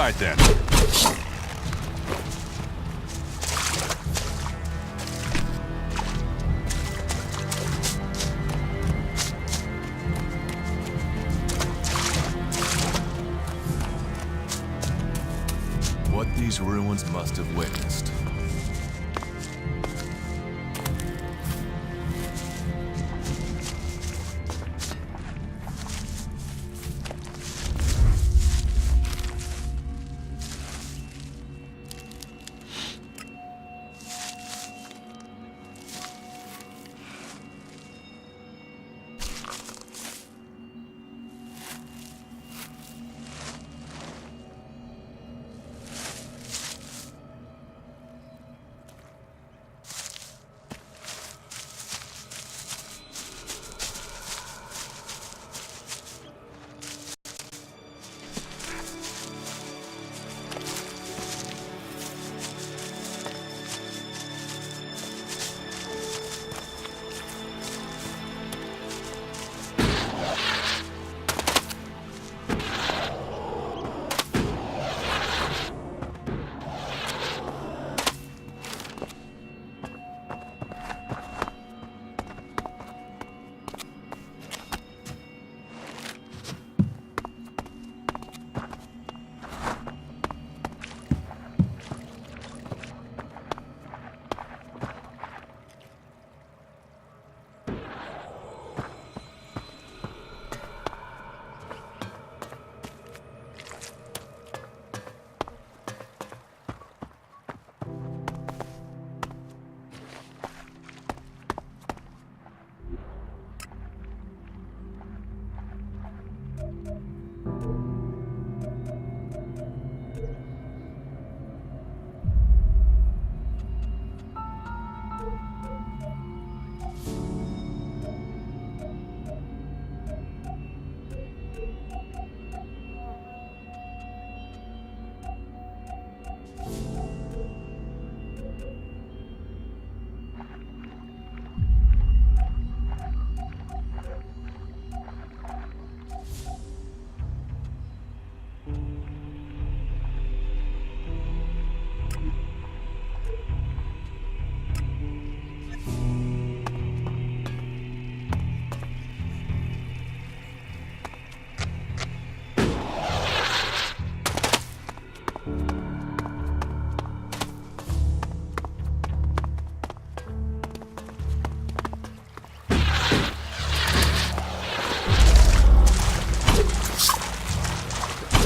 right then. What these ruins must have witnessed.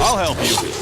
I'll help you.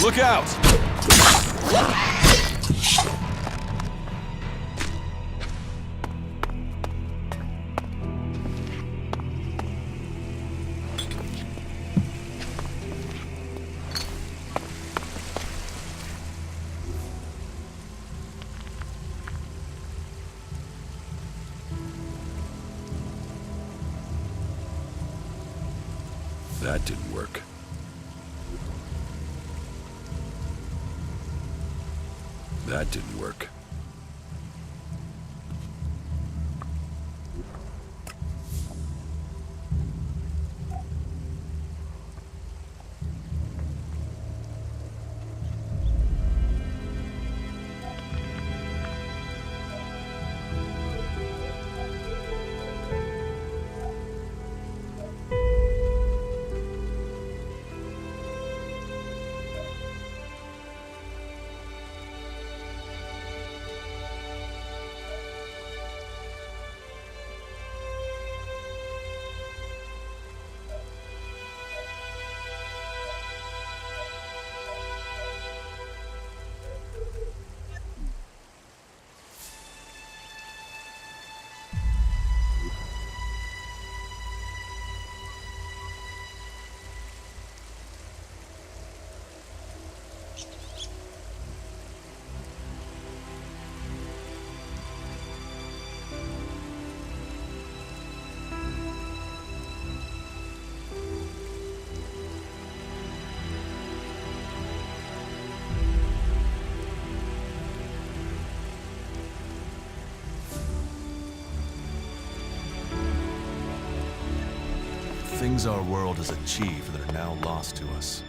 Look out! That didn't work. That didn't work. things our world has achieved that are now lost to us.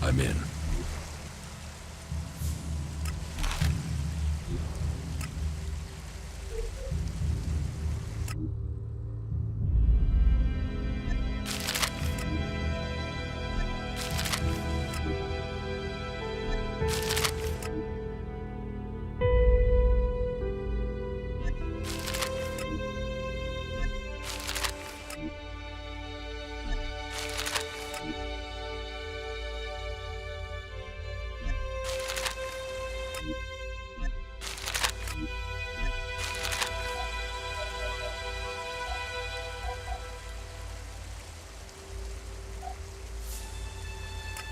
I'm in.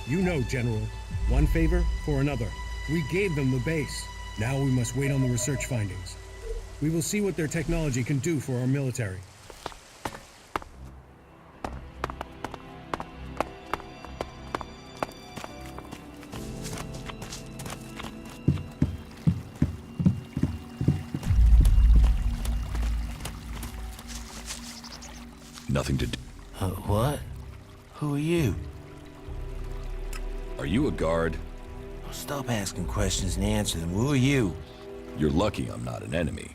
You know, General. One favor for another. We gave them the base. Now we must wait on the research findings. We will see what their technology can do for our military. Nothing to do. What? Who are you? Are you a guard? Stop asking questions and answer them. Who are you? You're lucky I'm not an enemy.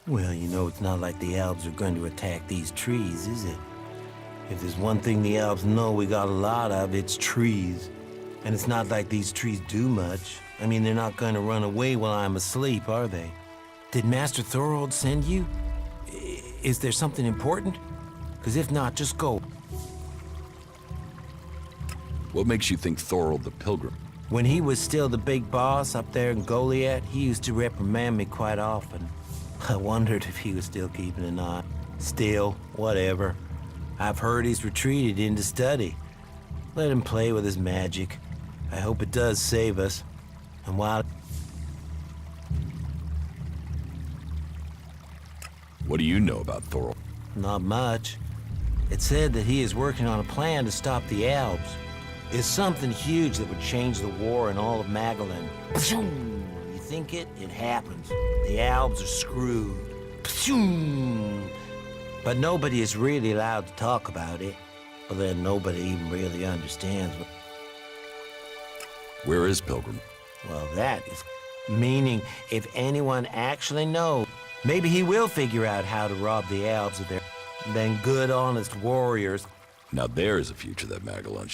Well, you know, it's not like the elves are going to attack these trees, is it? If there's one thing the elves know we got a lot of, it's trees. And it's not like these trees do much. I mean, they're not going to run away while I'm asleep, are they? Did Master Thorold send you? Is there something important? Because if not, just go. What makes you think Thorold the Pilgrim? When he was still the big boss up there in Goliath, he used to reprimand me quite often. I wondered if he was still keeping an eye. Still, whatever. I've heard he's retreated into study. Let him play with his magic. I hope it does save us. And while... What do you know about Thorold? Not much. It said that he is working on a plan to stop the Alps. It's something huge that would change the war in all of Magellan. You think it? It happens. The Alps are screwed. But nobody is really allowed to talk about it. Well, then nobody even really understands what... Where is Pilgrim? Well, that is... Meaning, if anyone actually knows, maybe he will figure out how to rob the Alps of their... then good, honest warriors. Now there's a future that Magellan...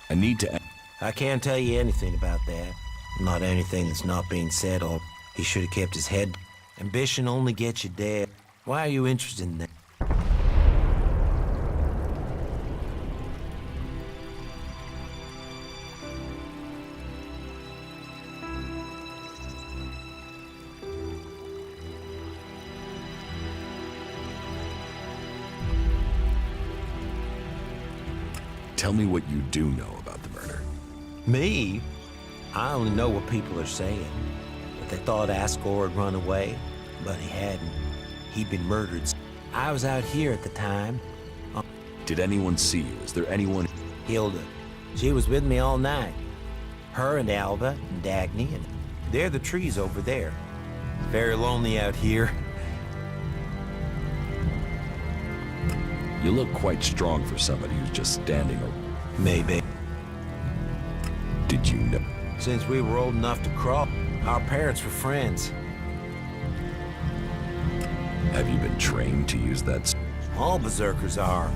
I need to... I can't tell you anything about that. Not anything that's not being said, or he should have kept his head. Ambition only gets you dead. Why are you interested in that? Tell me what you do know about the murder. Me? I only know what people are saying. But they thought Asgore had run away, but he hadn't. He'd been murdered. I was out here at the time. Did anyone see you? Is there anyone? Hilda. She was with me all night. Her and Alba and Dagny, and they're the trees over there. Very lonely out here. You look quite strong for somebody who's just standing over. Maybe. Did you know? Since we were old enough to crawl, our parents were friends. Have you been trained to use that? All berserkers are.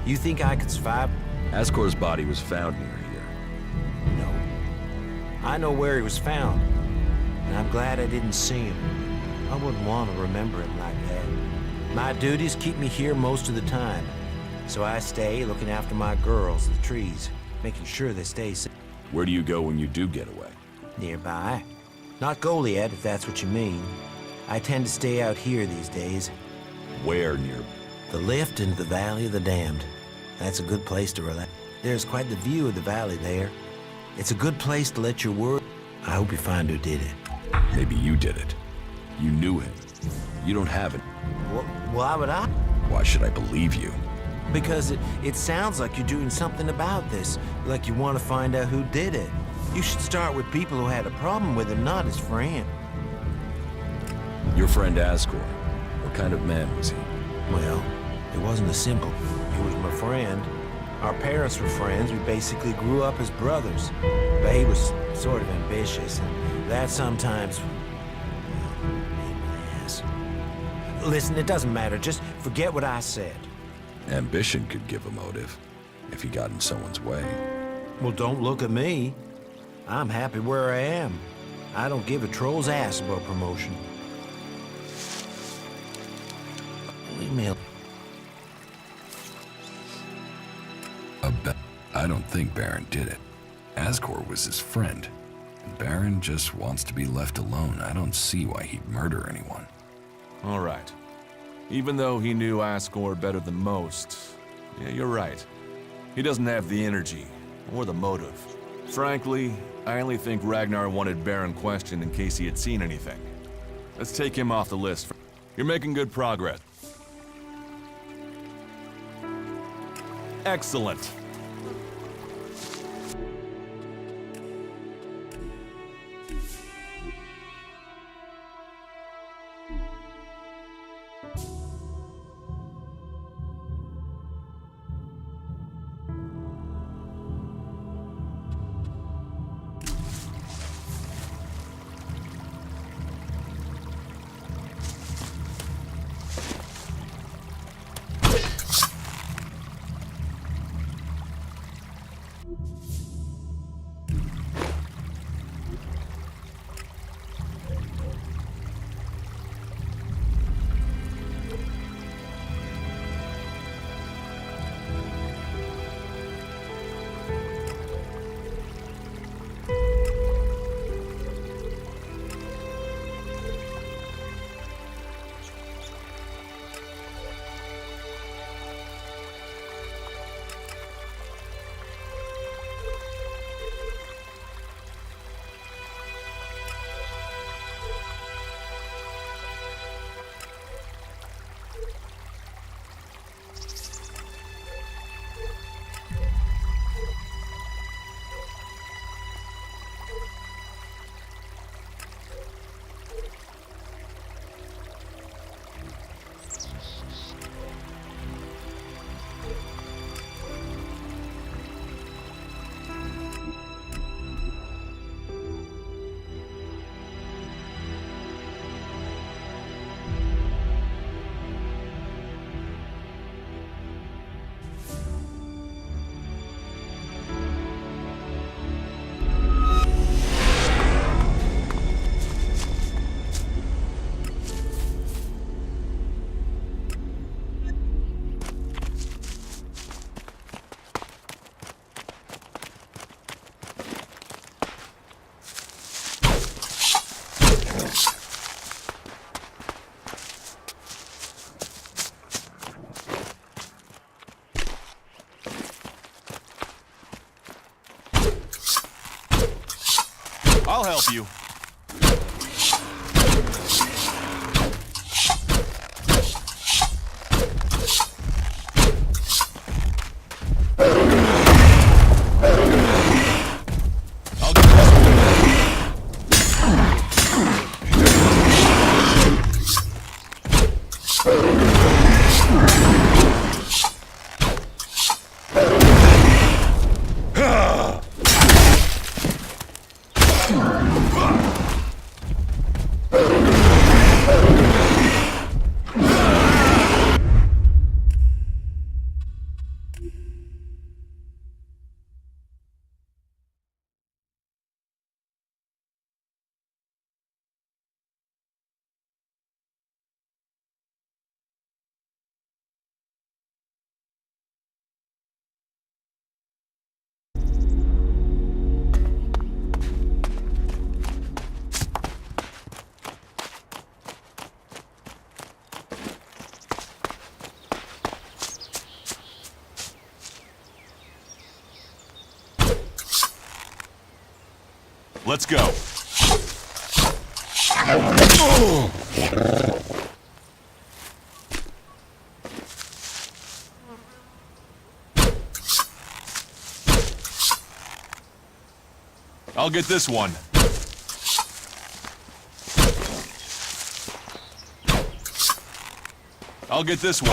You think I could survive? Asgore's body was found near here. No. I know where he was found, and I'm glad I didn't see him. I wouldn't want to remember him like that. My duties keep me here most of the time, so I stay looking after my girls, the trees, making sure they stay safe. Where do you go when you do get away? Nearby. Not Goliad, if that's what you mean. I tend to stay out here these days. Where near? The lift into the Valley of the Damned. That's a good place to relax. There's quite the view of the valley there. It's a good place to let your word. I hope you find who did it. Maybe you did it. You knew him. You don't have it. Why would I? Why should I believe you? Because it sounds like you're doing something about this. Like you want to find out who did it. You should start with people who had a problem with him, not his friend. Your friend Asgore. What kind of man was he? Well, it wasn't a simple. He was my friend. Our parents were friends. We basically grew up as brothers. But he was sort of ambitious, and that sometimes made my ass. Listen, it doesn't matter. Just forget what I said. Ambition could give a motive, if he got in someone's way. Well, don't look at me. I'm happy where I am. I don't give a troll's ass about promotion. Email. I don't think Baron did it. Asgore was his friend. And Baron just wants to be left alone. I don't see why he'd murder anyone. All right. Even though he knew Asgore better than most, yeah, you're right. He doesn't have the energy or the motive. Frankly, I only think Ragnar wanted Baron questioned in case he had seen anything. Let's take him off the list. You're making good progress. Excellent. help you. Let's go. I'll get this one. I'll get this one.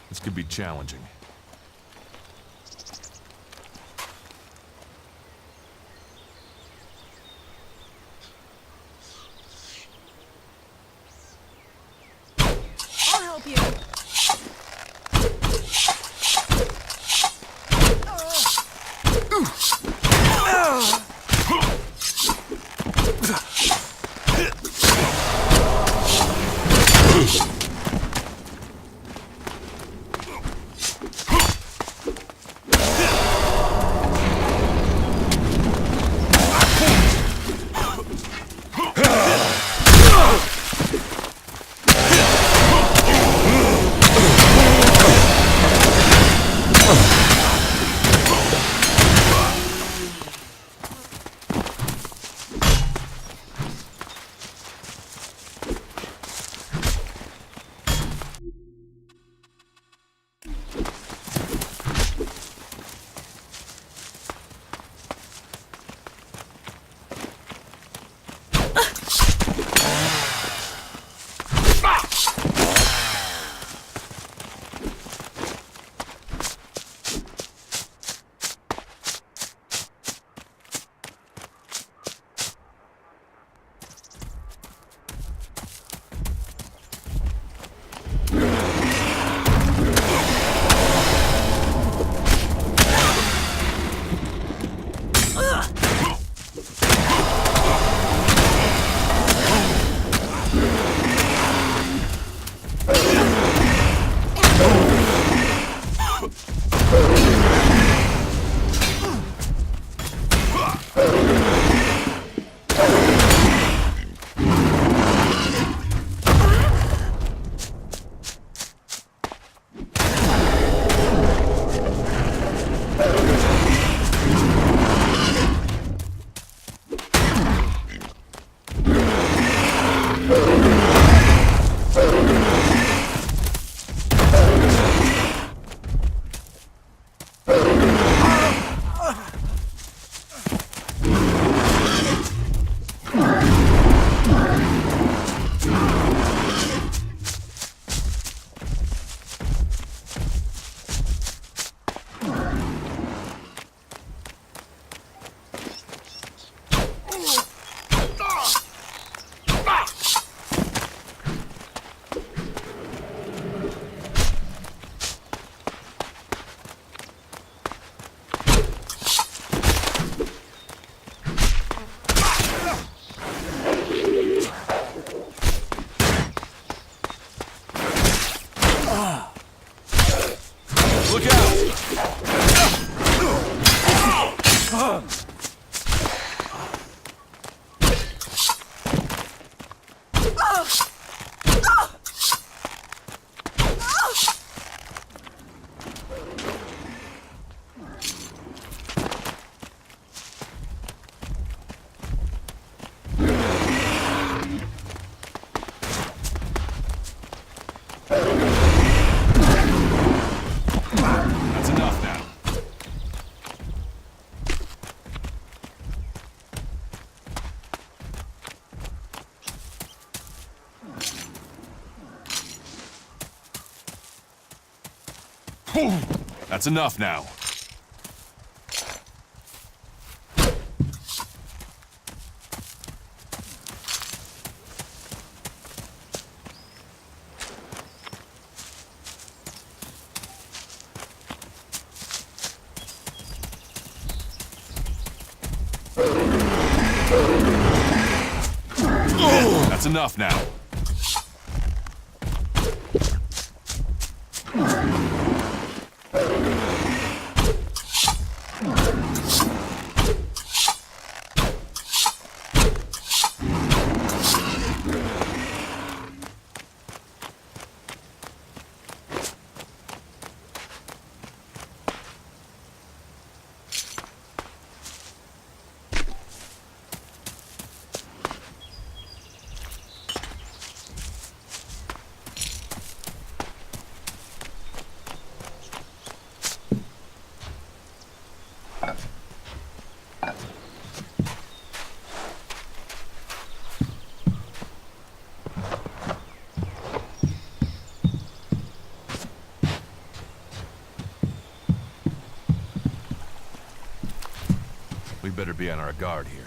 This could be challenging. I'll help you. That's enough now. That's enough now. We better be on our guard here.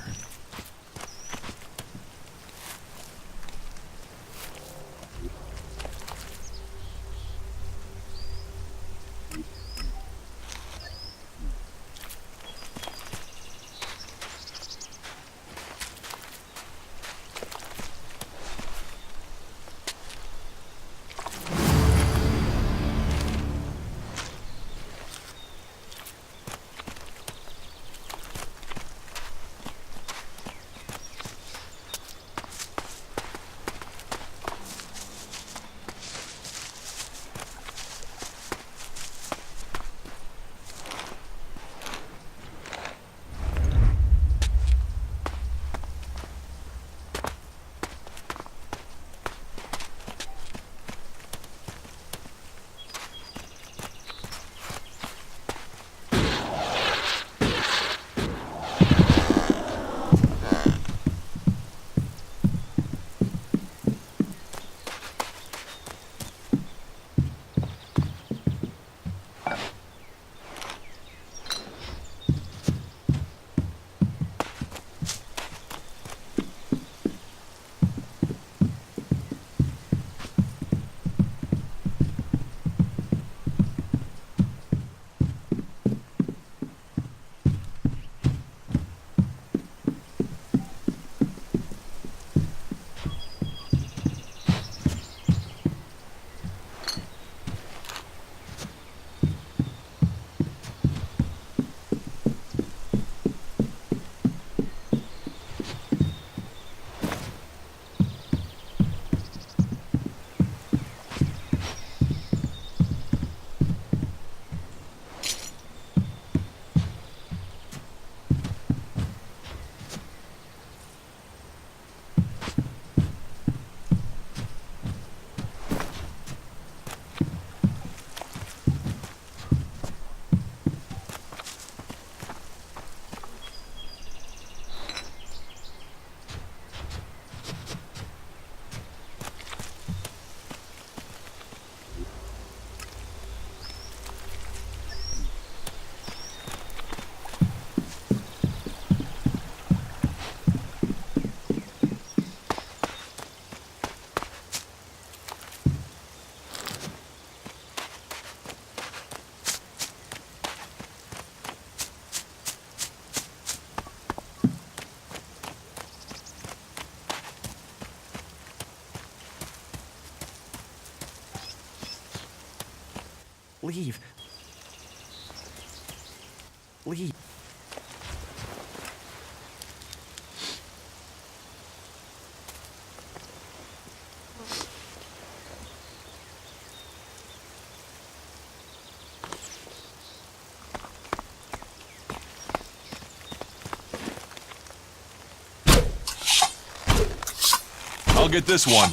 Leave. Leave. I'll get this one.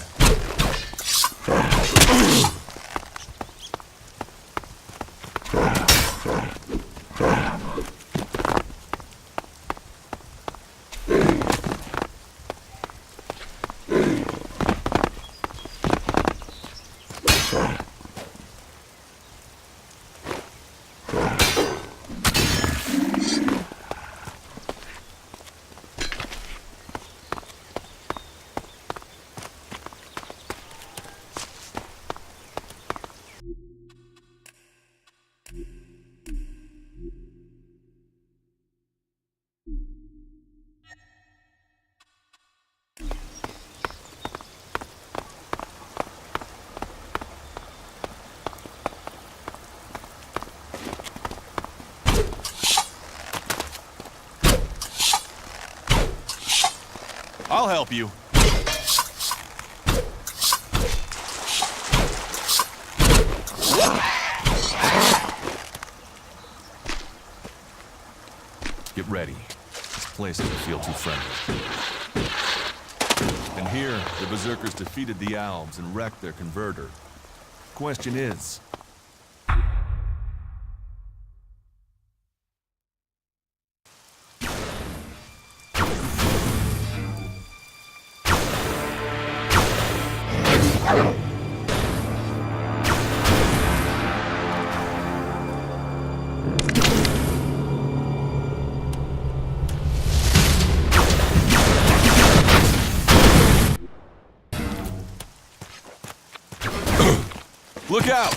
I'll help you. Get ready. This place doesn't feel too friendly. And here, the Berserkers defeated the Alves and wrecked their converter. Question is... Look out!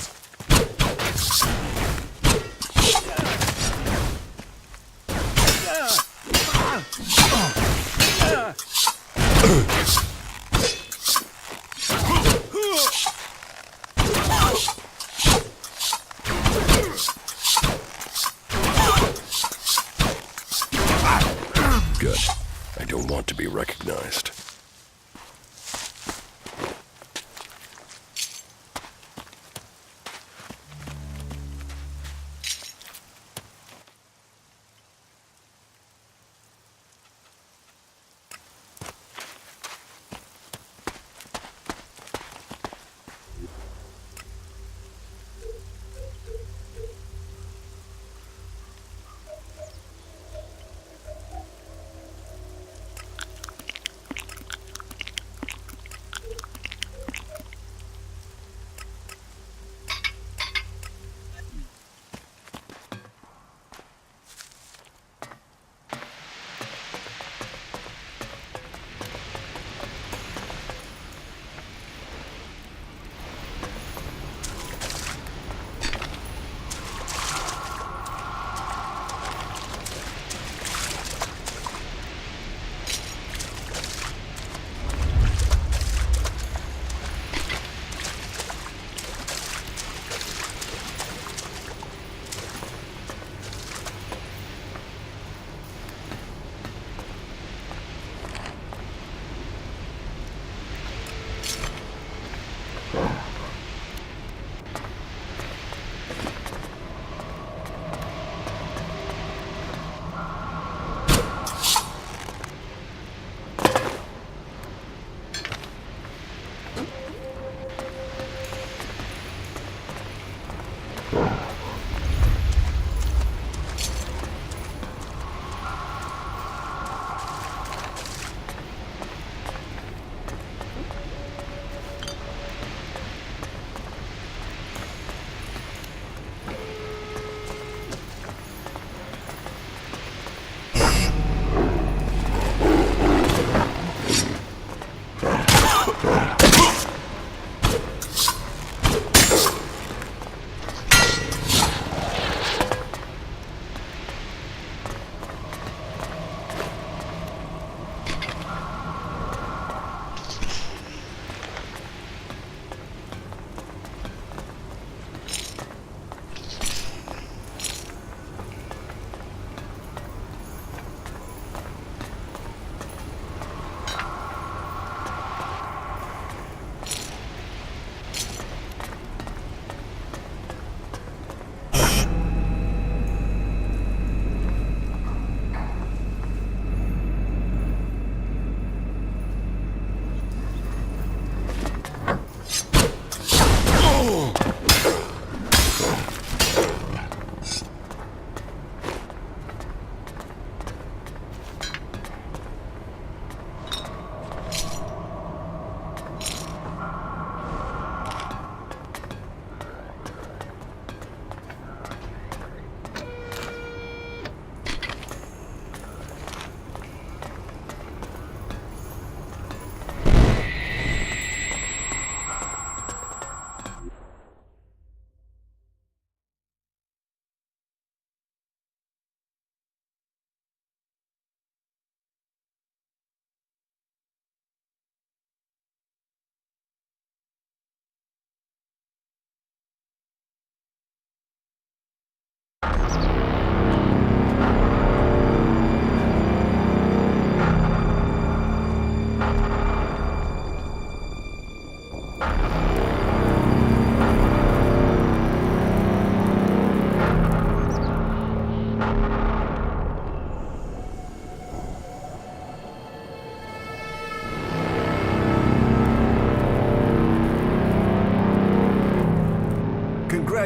Good. I don't want to be recognized.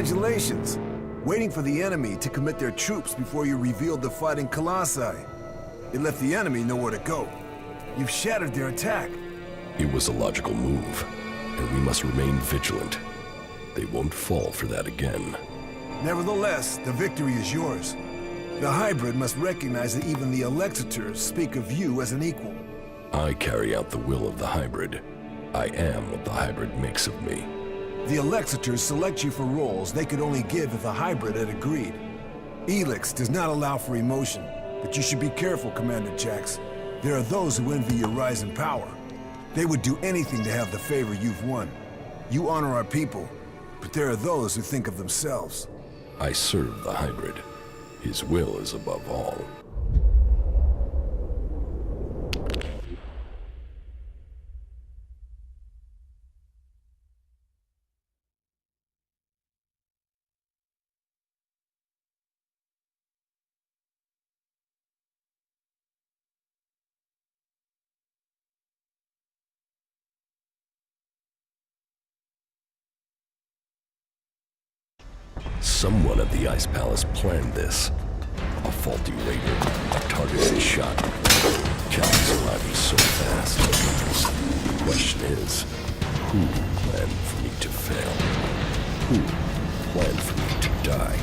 Congratulations. Waiting for the enemy to commit their troops before you revealed the fighting Colossi. It left the enemy nowhere to go. You've shattered their attack. It was a logical move, and we must remain vigilant. They won't fall for that again. Nevertheless, the victory is yours. The hybrid must recognize that even the Elexitors speak of you as an equal. I carry out the will of the hybrid. I am what the hybrid makes of me. The Elexitors select you for roles they could only give if the hybrid had agreed. ELEX does not allow for emotion, but you should be careful, Commander Jax. There are those who envy your rise in power. They would do anything to have the favor you've won. You honor our people, but there are those who think of themselves. I serve the hybrid. His will is above all. Someone at the Ice Palace planned this. A faulty raider, a targeted shot. Killing survivors so fast. The question is, who planned for me to fail? Who planned for me to die?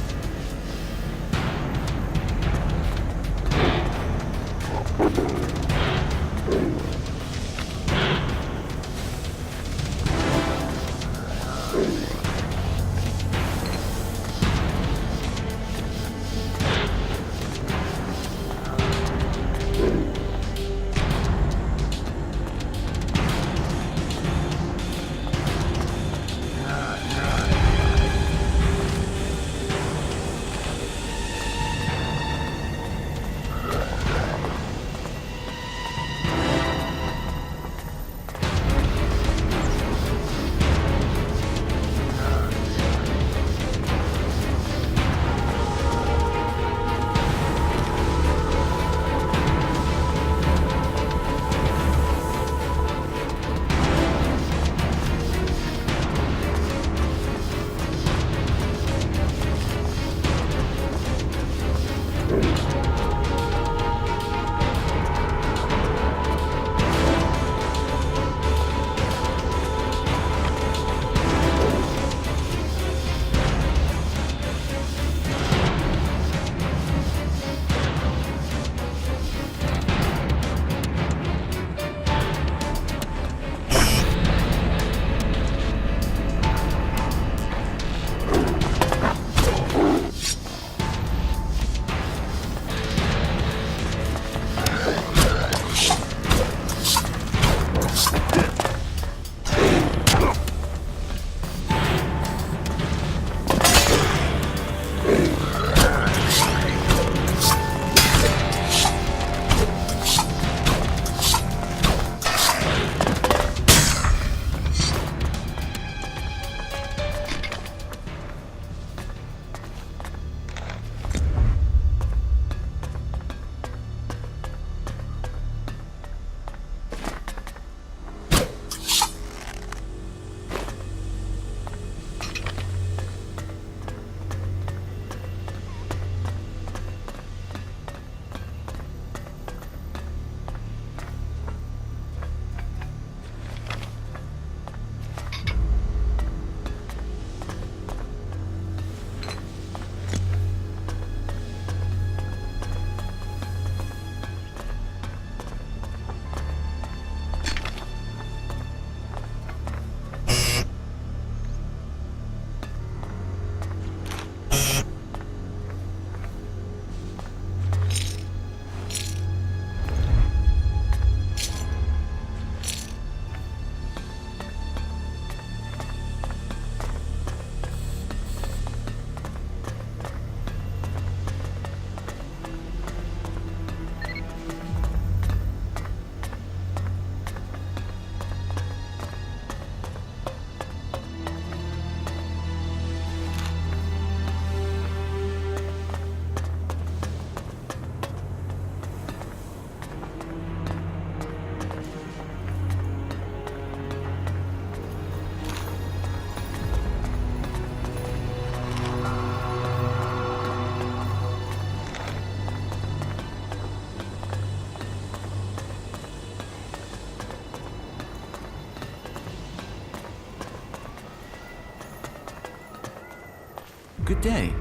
Good day.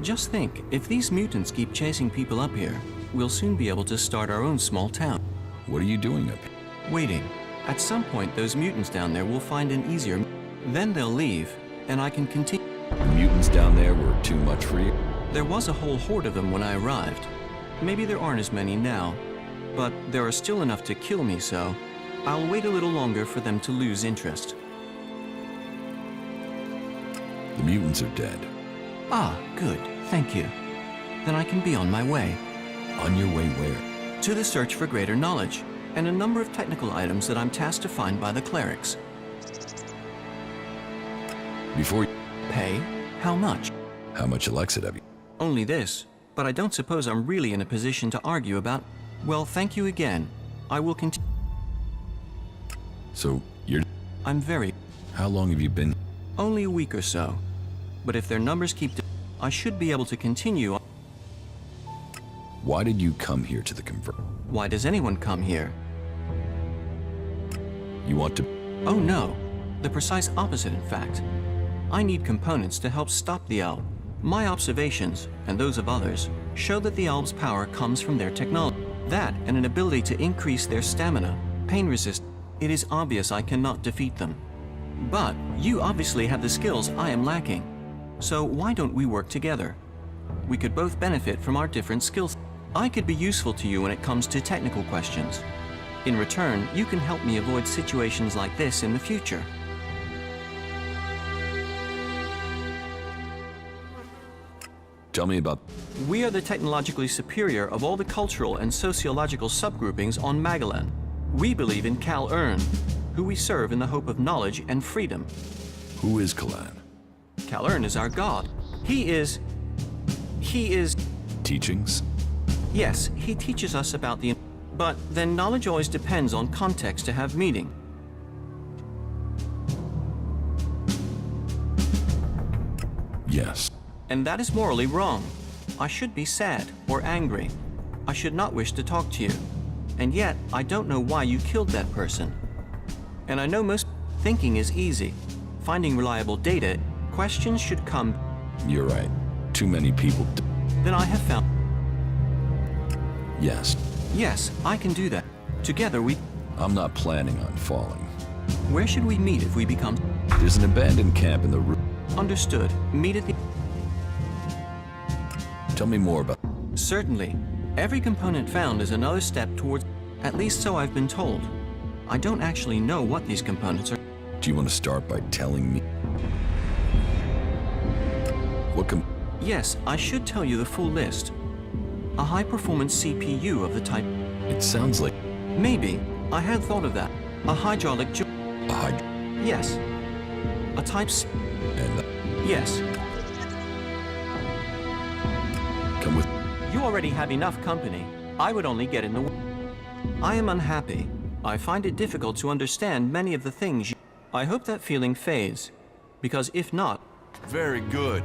Just think, if these mutants keep chasing people up here, we'll soon be able to start our own small town. What are you doing up here? Waiting. At some point, those mutants down there will find an easier... Then they'll leave, and I can continue... The mutants down there were too much for you? There was a whole horde of them when I arrived. Maybe there aren't as many now, but there are still enough to kill me, so I'll wait a little longer for them to lose interest. The mutants are dead. Ah, good. Thank you. Then I can be on my way. On your way where? To the search for greater knowledge, and a number of technical items that I'm tasked to find by the clerics. Before you... Pay? How much? How much Elexit have you? Only this, but I don't suppose I'm really in a position to argue about... Well, thank you again. I will continue... So, you're... I'm very... How long have you been... Only a week or so. But if their numbers keep... I should be able to continue... Why did you come here to the convert? Why does anyone come here? You want to... Oh no. The precise opposite, in fact. I need components to help stop the Elb. My observations, and those of others, show that the Elb's power comes from their technology. That, and an ability to increase their stamina, pain resist. It is obvious I cannot defeat them. But you obviously have the skills I am lacking. So why don't we work together? We could both benefit from our different skills. I could be useful to you when it comes to technical questions. In return, you can help me avoid situations like this in the future. Tell me about... We are the technologically superior of all the cultural and sociological subgroupings on Magalan. We believe in Kal Urn, who we serve in the hope of knowledge and freedom. Who is Kalan? Kal Urn is our god. He is... Teachings? Yes, he teaches us about the... But then knowledge always depends on context to have meaning. Yes. And that is morally wrong. I should be sad or angry. I should not wish to talk to you. And yet, I don't know why you killed that person. And I know most thinking is easy. Finding reliable data, questions should come. You're right. Too many people... Then I have found... Yes. Yes, I can do that. Together we... I'm not planning on falling. Where should we meet if we become... There's an abandoned camp in the room. Understood. Meet at the... Tell me more about... Certainly. Every component found is another step towards... At least so I've been told. I don't actually know what these components are. Do you want to start by telling me? What Yes, I should tell you the full list. A high-performance CPU of the type... It sounds like... Maybe. I had thought of that. A hydraulic... Yes. A type C... And... Yes. Come with... You already have enough company. I would only get in the way. I am unhappy. I find it difficult to understand many of the things you... I hope that feeling fades. Because if not... Very good.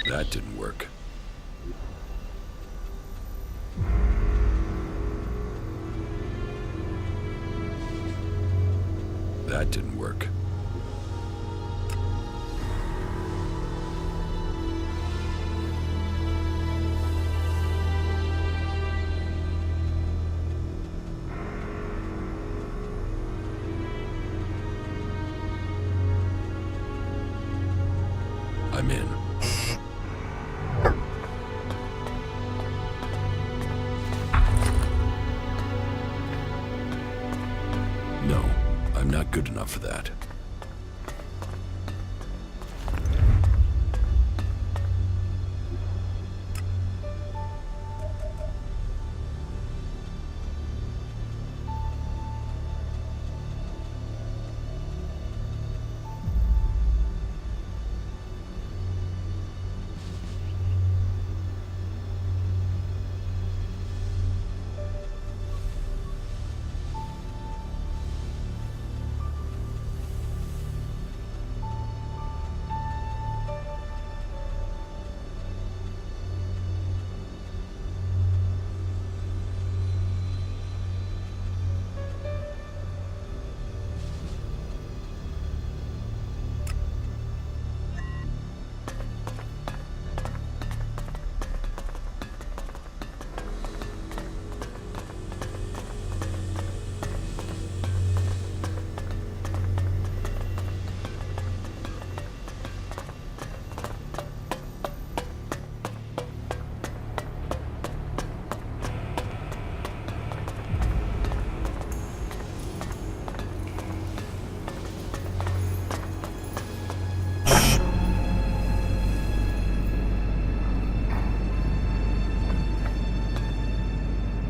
That didn't work. That didn't work. I'm in. No, I'm not good enough for that.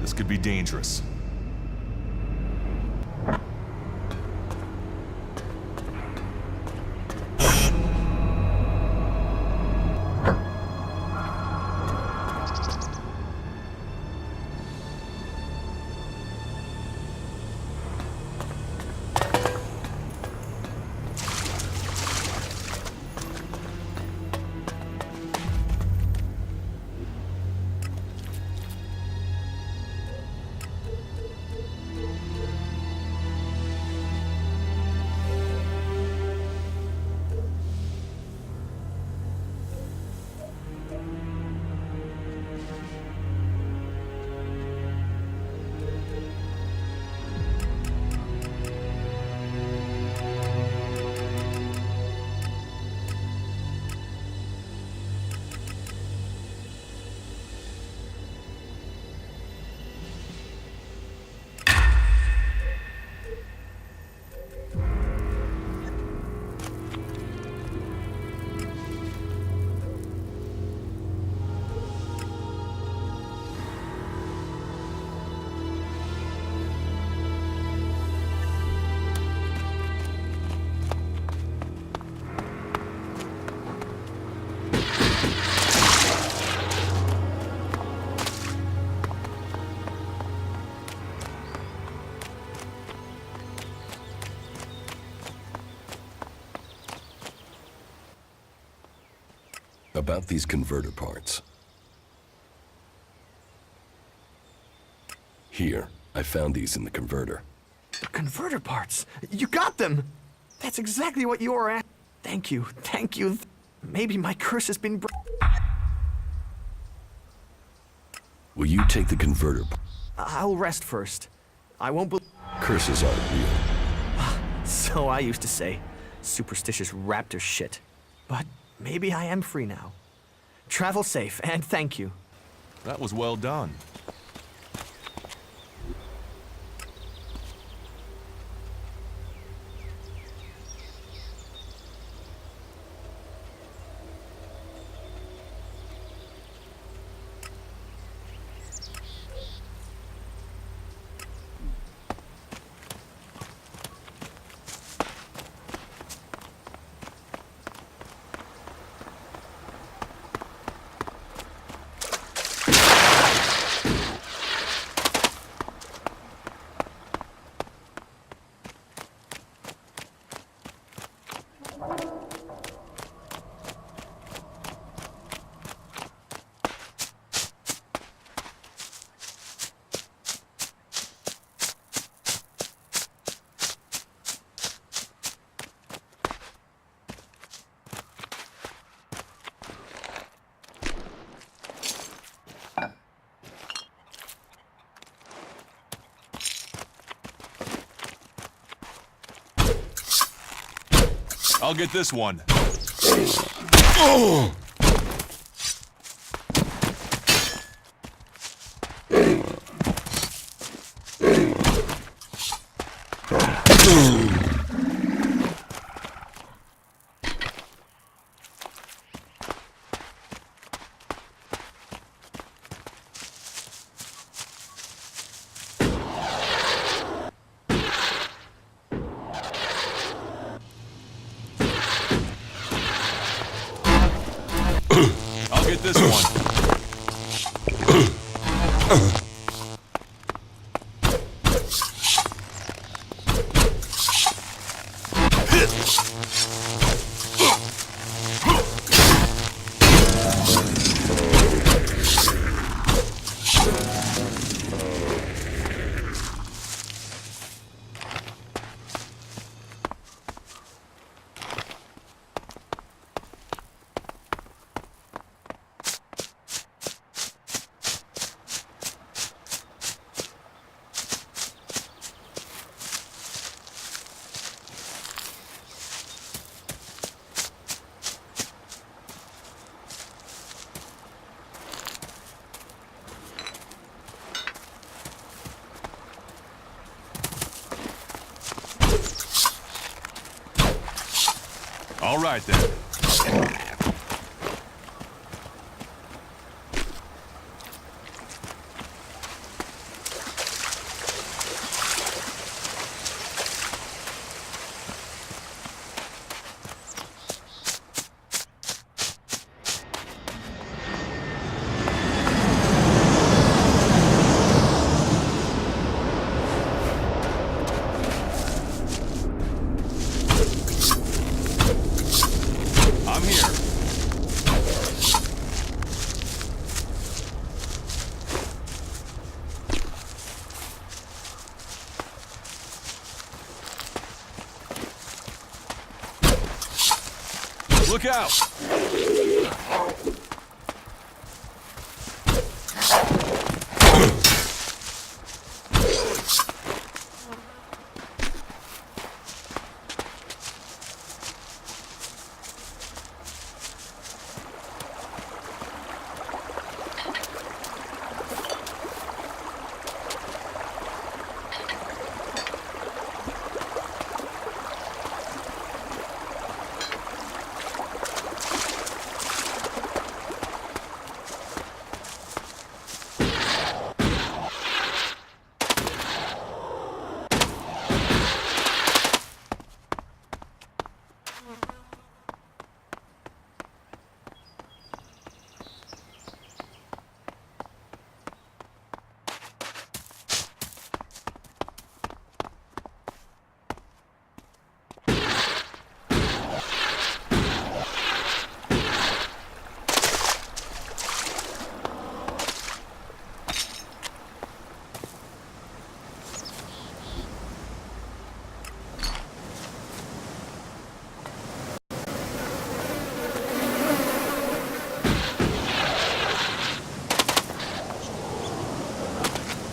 This could be dangerous. About these converter parts. Here, I found these in the converter. The converter parts! You got them! That's exactly what you were at. Thank you, thank you. Maybe my curse has been Will you take the converter? I'll rest first. I won't believe. Curses aren't real. So I used to say. Superstitious raptor shit. But maybe I am free now. Travel safe, and thank you. That was well done. I'll get this one. I'll get this one. All right, then. Look out!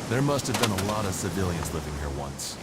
There must have been a lot of civilians living here once.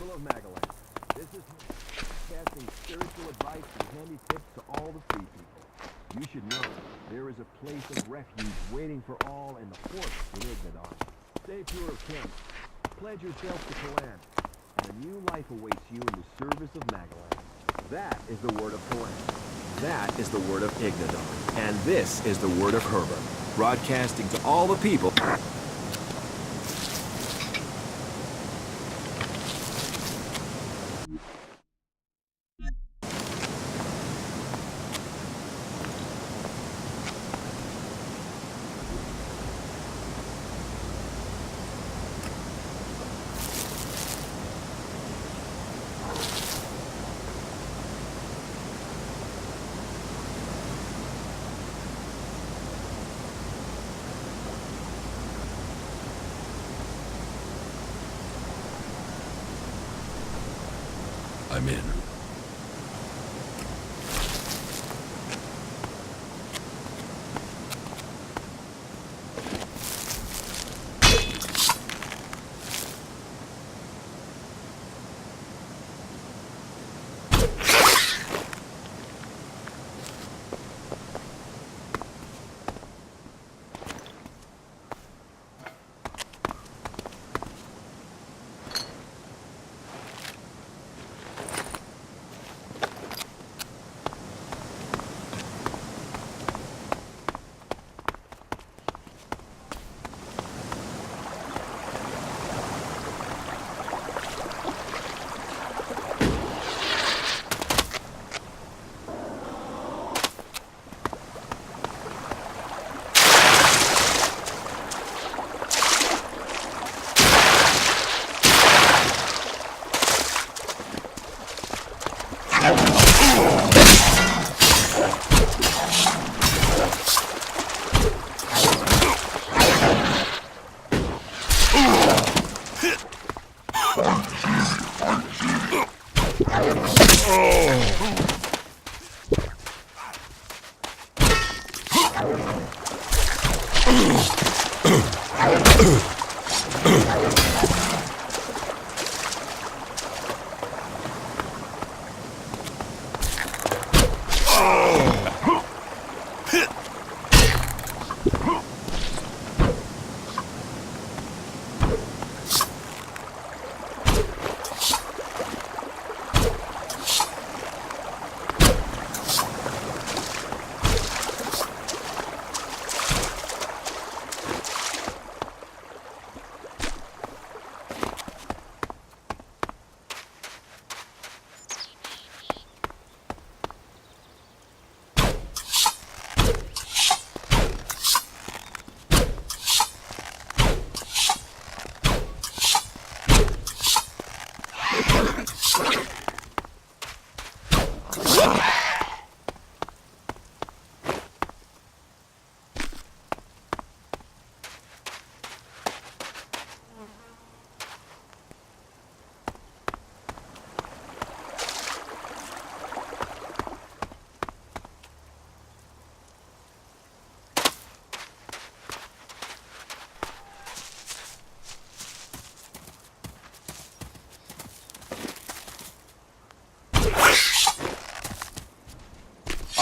Of Magaland. This is casting spiritual advice and handy tips to all the free people. You should know there is a place of refuge waiting for all in the fort in Ignadon. Stay pure of kin. Pledge yourself to Kalan, and a new life awaits you in the service of Magaland. That is the word of Kalan. That is the word of Ignadon. And this is the word of Herbert, broadcasting to all the people. I'm in.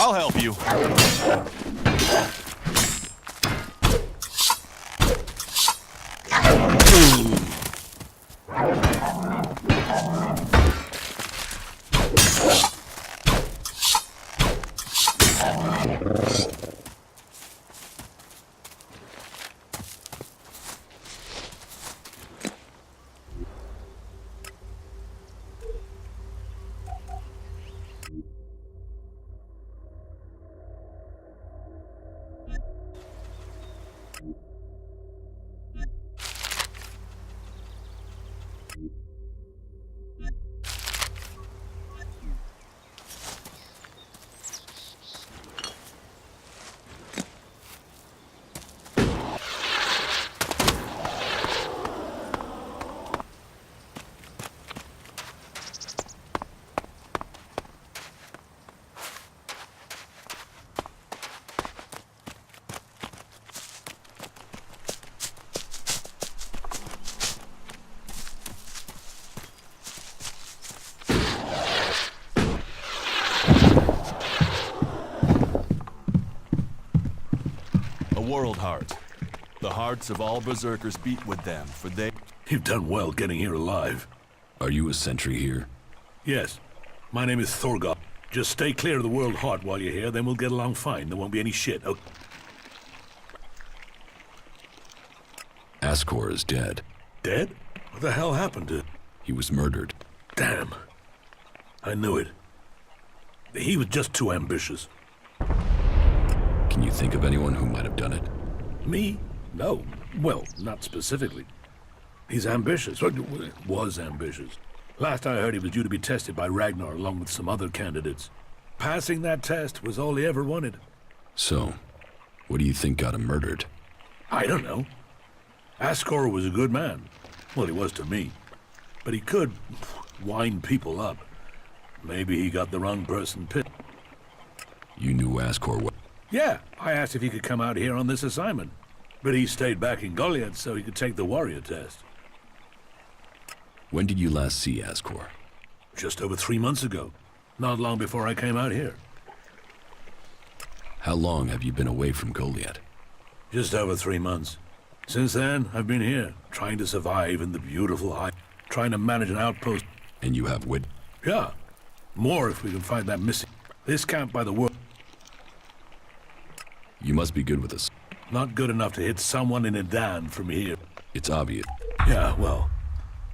I'll help you. World heart. The hearts of all berserkers beat with them, for they... You've done well getting here alive. Are you a sentry here? Yes. My name is Thorgod. Just stay clear of the World Heart while you're here, then we'll get along fine. There won't be any shit, okay? Ascor is dead. Dead? What the hell happened to him? He was murdered. Damn. I knew it. He was just too ambitious. Can you think of anyone who might have done it? Me? No. Well, not specifically. He's ambitious. Was ambitious. Last I heard, he was due to be tested by Ragnar along with some other candidates. Passing that test was all he ever wanted. So, what do you think got him murdered? I don't know. Ascor was a good man. Well, he was to me. But he could wind people up. Maybe he got the wrong person picked. You knew Ascor well? Yeah, I asked if he could come out here on this assignment. But he stayed back in Goliath so he could take the warrior test. When did you last see Ascor? Just over 3 months ago. Not long before I came out here. How long have you been away from Goliath? Just over 3 months. Since then, I've been here, trying to survive in the beautiful high... trying to manage an outpost. And you have wit? Yeah. More if we can find that missing... This camp by the world... You must be good with this. Not good enough to hit someone in a dan from here. It's obvious. Yeah, well,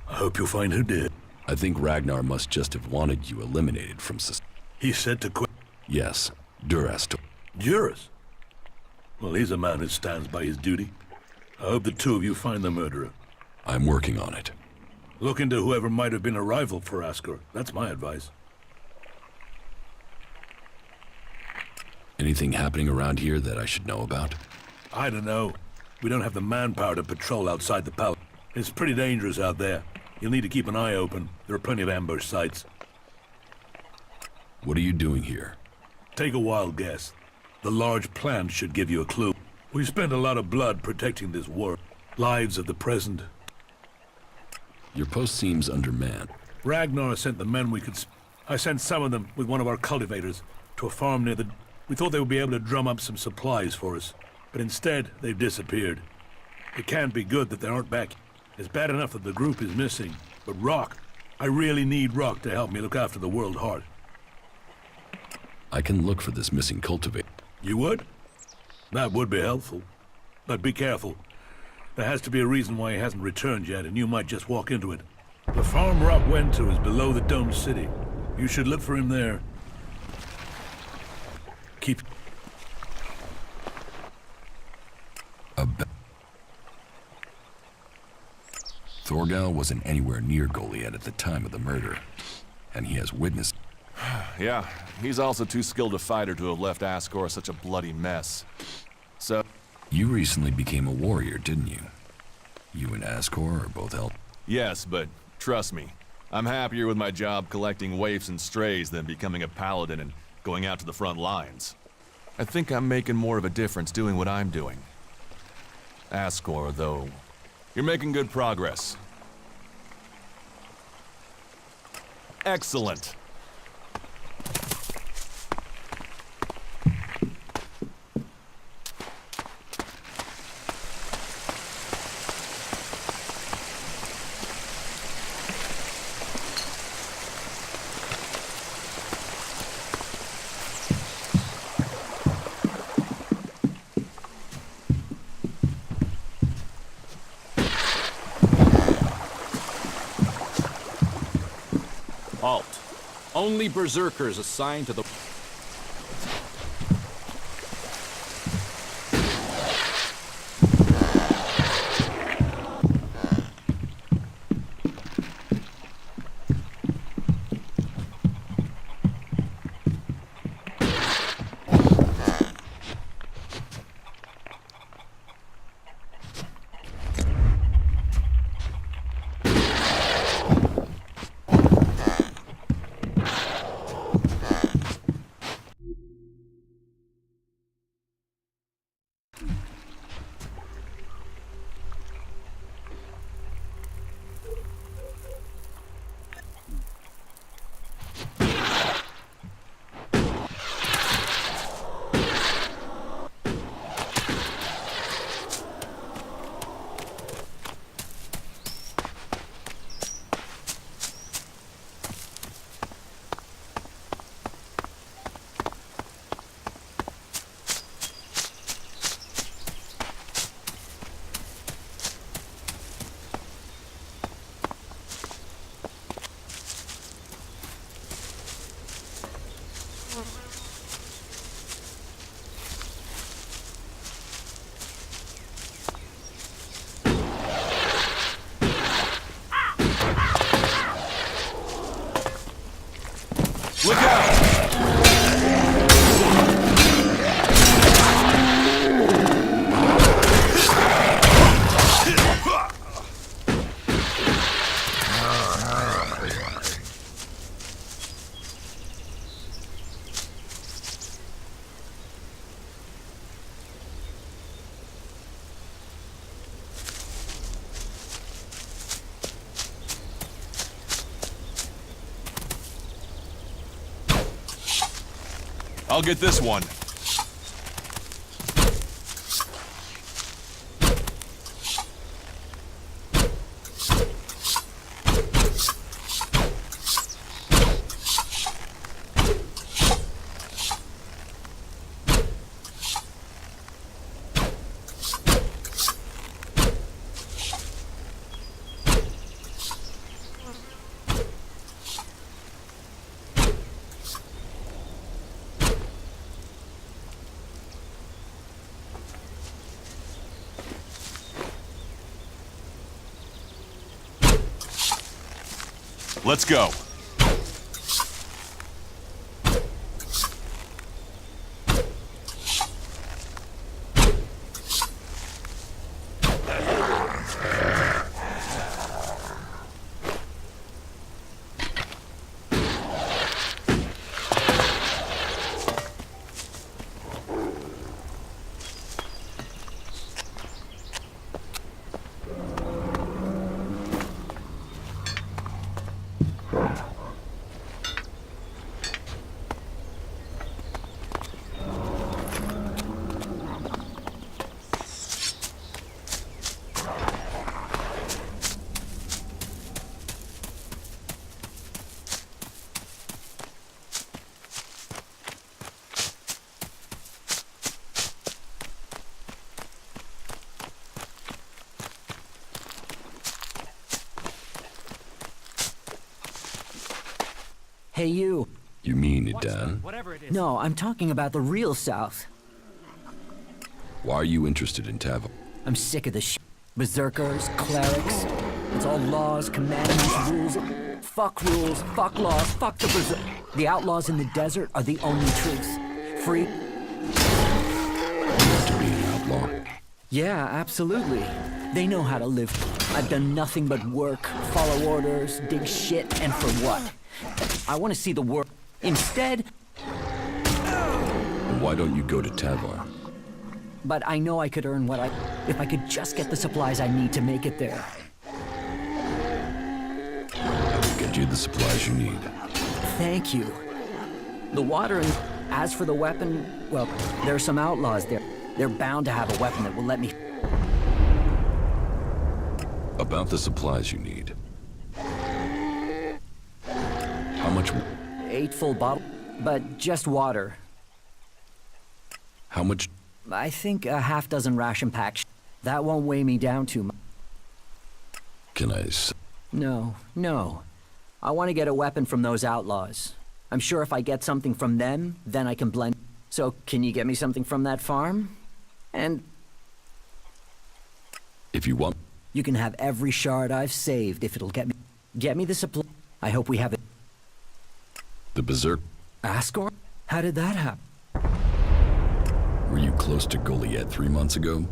I hope you'll find who did. I think Ragnar must just have wanted you eliminated from society. He said to quit. Yes, Duras. Duras? Well, he's a man who stands by his duty. I hope the two of you find the murderer. I'm working on it. Look into whoever might have been a rival for Ascor. That's my advice. Anything happening around here that I should know about? I don't know. We don't have the manpower to patrol outside the palace. It's pretty dangerous out there. You'll need to keep an eye open. There are plenty of ambush sites. What are you doing here? Take a wild guess. The large plant should give you a clue. We've spent a lot of blood protecting this world. Lives of the present. Your post seems undermanned. Ragnar sent the men we could... I sent some of them with one of our cultivators to a farm near the... We thought they would be able to drum up some supplies for us. But instead, they've disappeared. It can't be good that they aren't back. It's bad enough that the group is missing. But Rock, I really need Rock to help me look after the World Heart. I can look for this missing cultivator. You would? That would be helpful. But be careful. There has to be a reason why he hasn't returned yet, and you might just walk into it. The farm Rock went to is below the domed city. You should look for him there. Keep... Thorgal wasn't anywhere near Goliath at the time of the murder, and he has witnessed... Yeah, he's also too skilled a fighter to have left Ascor such a bloody mess. So... You recently became a warrior, didn't you? You and Ascor are both helped. Yes, but trust me, I'm happier with my job collecting waifs and strays than becoming a paladin and going out to the front lines. I think I'm making more of a difference doing what I'm doing. Ascor, though, you're making good progress. Excellent. Halt. Only berserkers assigned to the... I'll get this one. Let's go. Hey, you. You mean Idan? No, I'm talking about the real South. Why are you interested in Tavern? I'm sick of this shit. Berserkers, clerics. It's all laws, commandments, rules. Fuck rules, fuck laws, fuck the berserk. The outlaws in the desert are the only truth. Free. You want to be an outlaw? Yeah, absolutely. They know how to live. I've done nothing but work, follow orders, dig shit, and for what? I want to see the world. Instead... And why don't you go to Tavern? But I know I could earn what I... if I could just get the supplies I need to make it there. I will get you the supplies you need. Thank you. The water and... As for the weapon, well, there are some outlaws there. They're bound to have a weapon that will let me... About the supplies you need. How much? 8 full bottles, but just water. How much? I think a half dozen ration packs. That won't weigh me down too much. Can I? No. I want to get a weapon from those outlaws. I'm sure if I get something from them, then I can blend. So, can you get me something from that farm? And... If you want... You can have every shard I've saved if it'll get me the supply. I hope we have it. The Berserk? Asgore? How did that happen? Were you close to Goliath 3 months ago?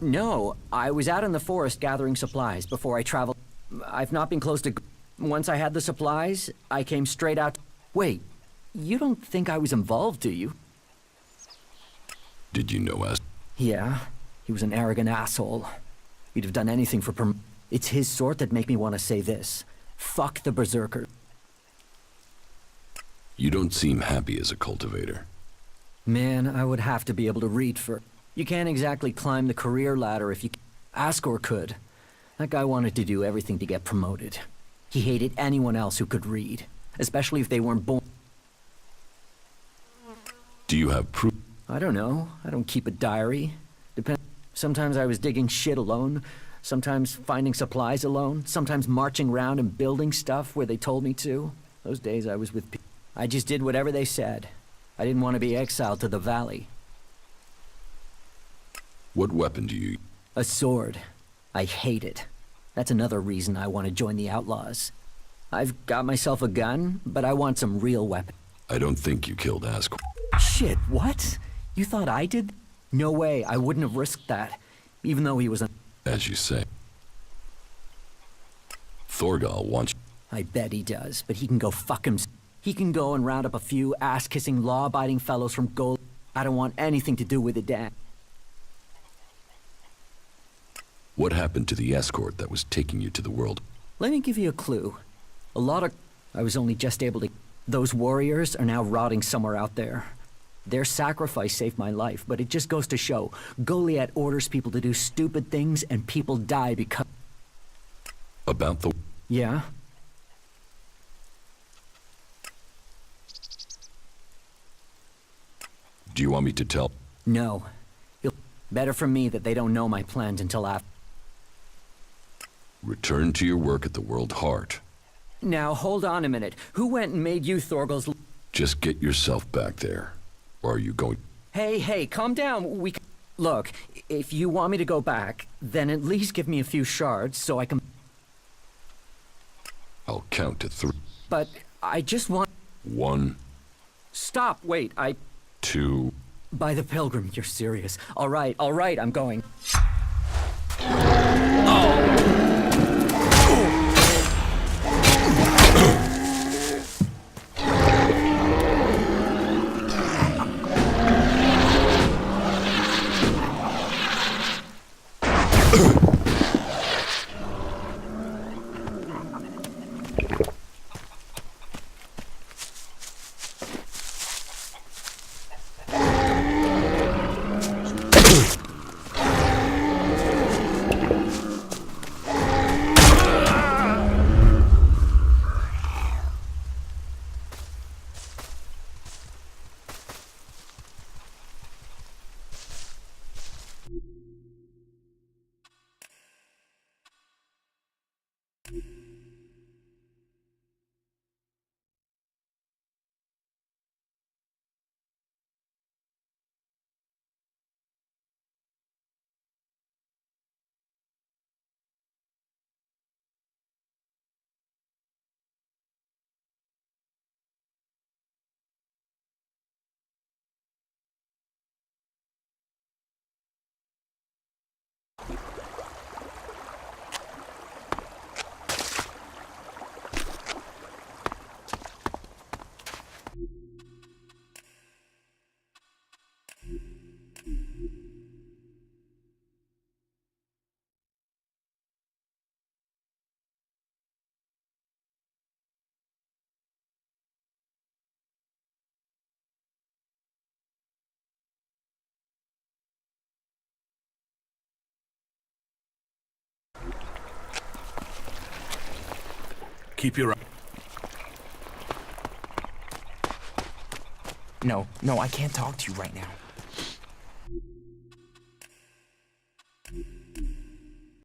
No, I was out in the forest gathering supplies before I traveled. I've not been close to... Once I had the supplies, I came straight out... Wait, you don't think I was involved, do you? Did you know us? Yeah, he was an arrogant asshole. He'd have done anything for It's his sort that make me want to say this. Fuck the Berserker. You don't seem happy as a cultivator. Man, I would have to be able to read for... You can't exactly climb the career ladder if you... Asgore could. That guy wanted to do everything to get promoted. He hated anyone else who could read, especially if they weren't born... Do you have proof? I don't know. I don't keep a diary. Sometimes I was digging shit alone, sometimes finding supplies alone, sometimes marching around and building stuff where they told me to. Those days I was with people. I just did whatever they said. I didn't want to be exiled to the valley. What weapon do you use? A sword. I hate it. That's another reason I want to join the outlaws. I've got myself a gun, but I want some real weapon. I don't think you killed Asgore. Shit, what? You thought I did? No way, I wouldn't have risked that. Even though he was a... As you say. Thorgal wants... I bet he does, but he can go fuck himself. He can go and round up a few ass-kissing, law-abiding fellows from Gold. I don't want anything to do with it, Dan. What happened to the escort that was taking you to the world? Let me give you a clue. I was only just able to... Those warriors are now rotting somewhere out there. Their sacrifice saved my life, but it just goes to show, Goliath orders people to do stupid things and people die because... About the... Yeah? Do you want me to tell? No. Better for me that they don't know my plans until after. Return to your work at the World Heart. Now, hold on a minute. Who went and made you Thorgel's... Just get yourself back there. Or are you going... Hey, calm down. Look, if you want me to go back, then at least give me a few shards so I can... I'll count to 3. But I just want... 1. Stop, wait, 2. By the Pilgrim, you're serious. All right, I'm going. Keep your... No, I can't talk to you right now.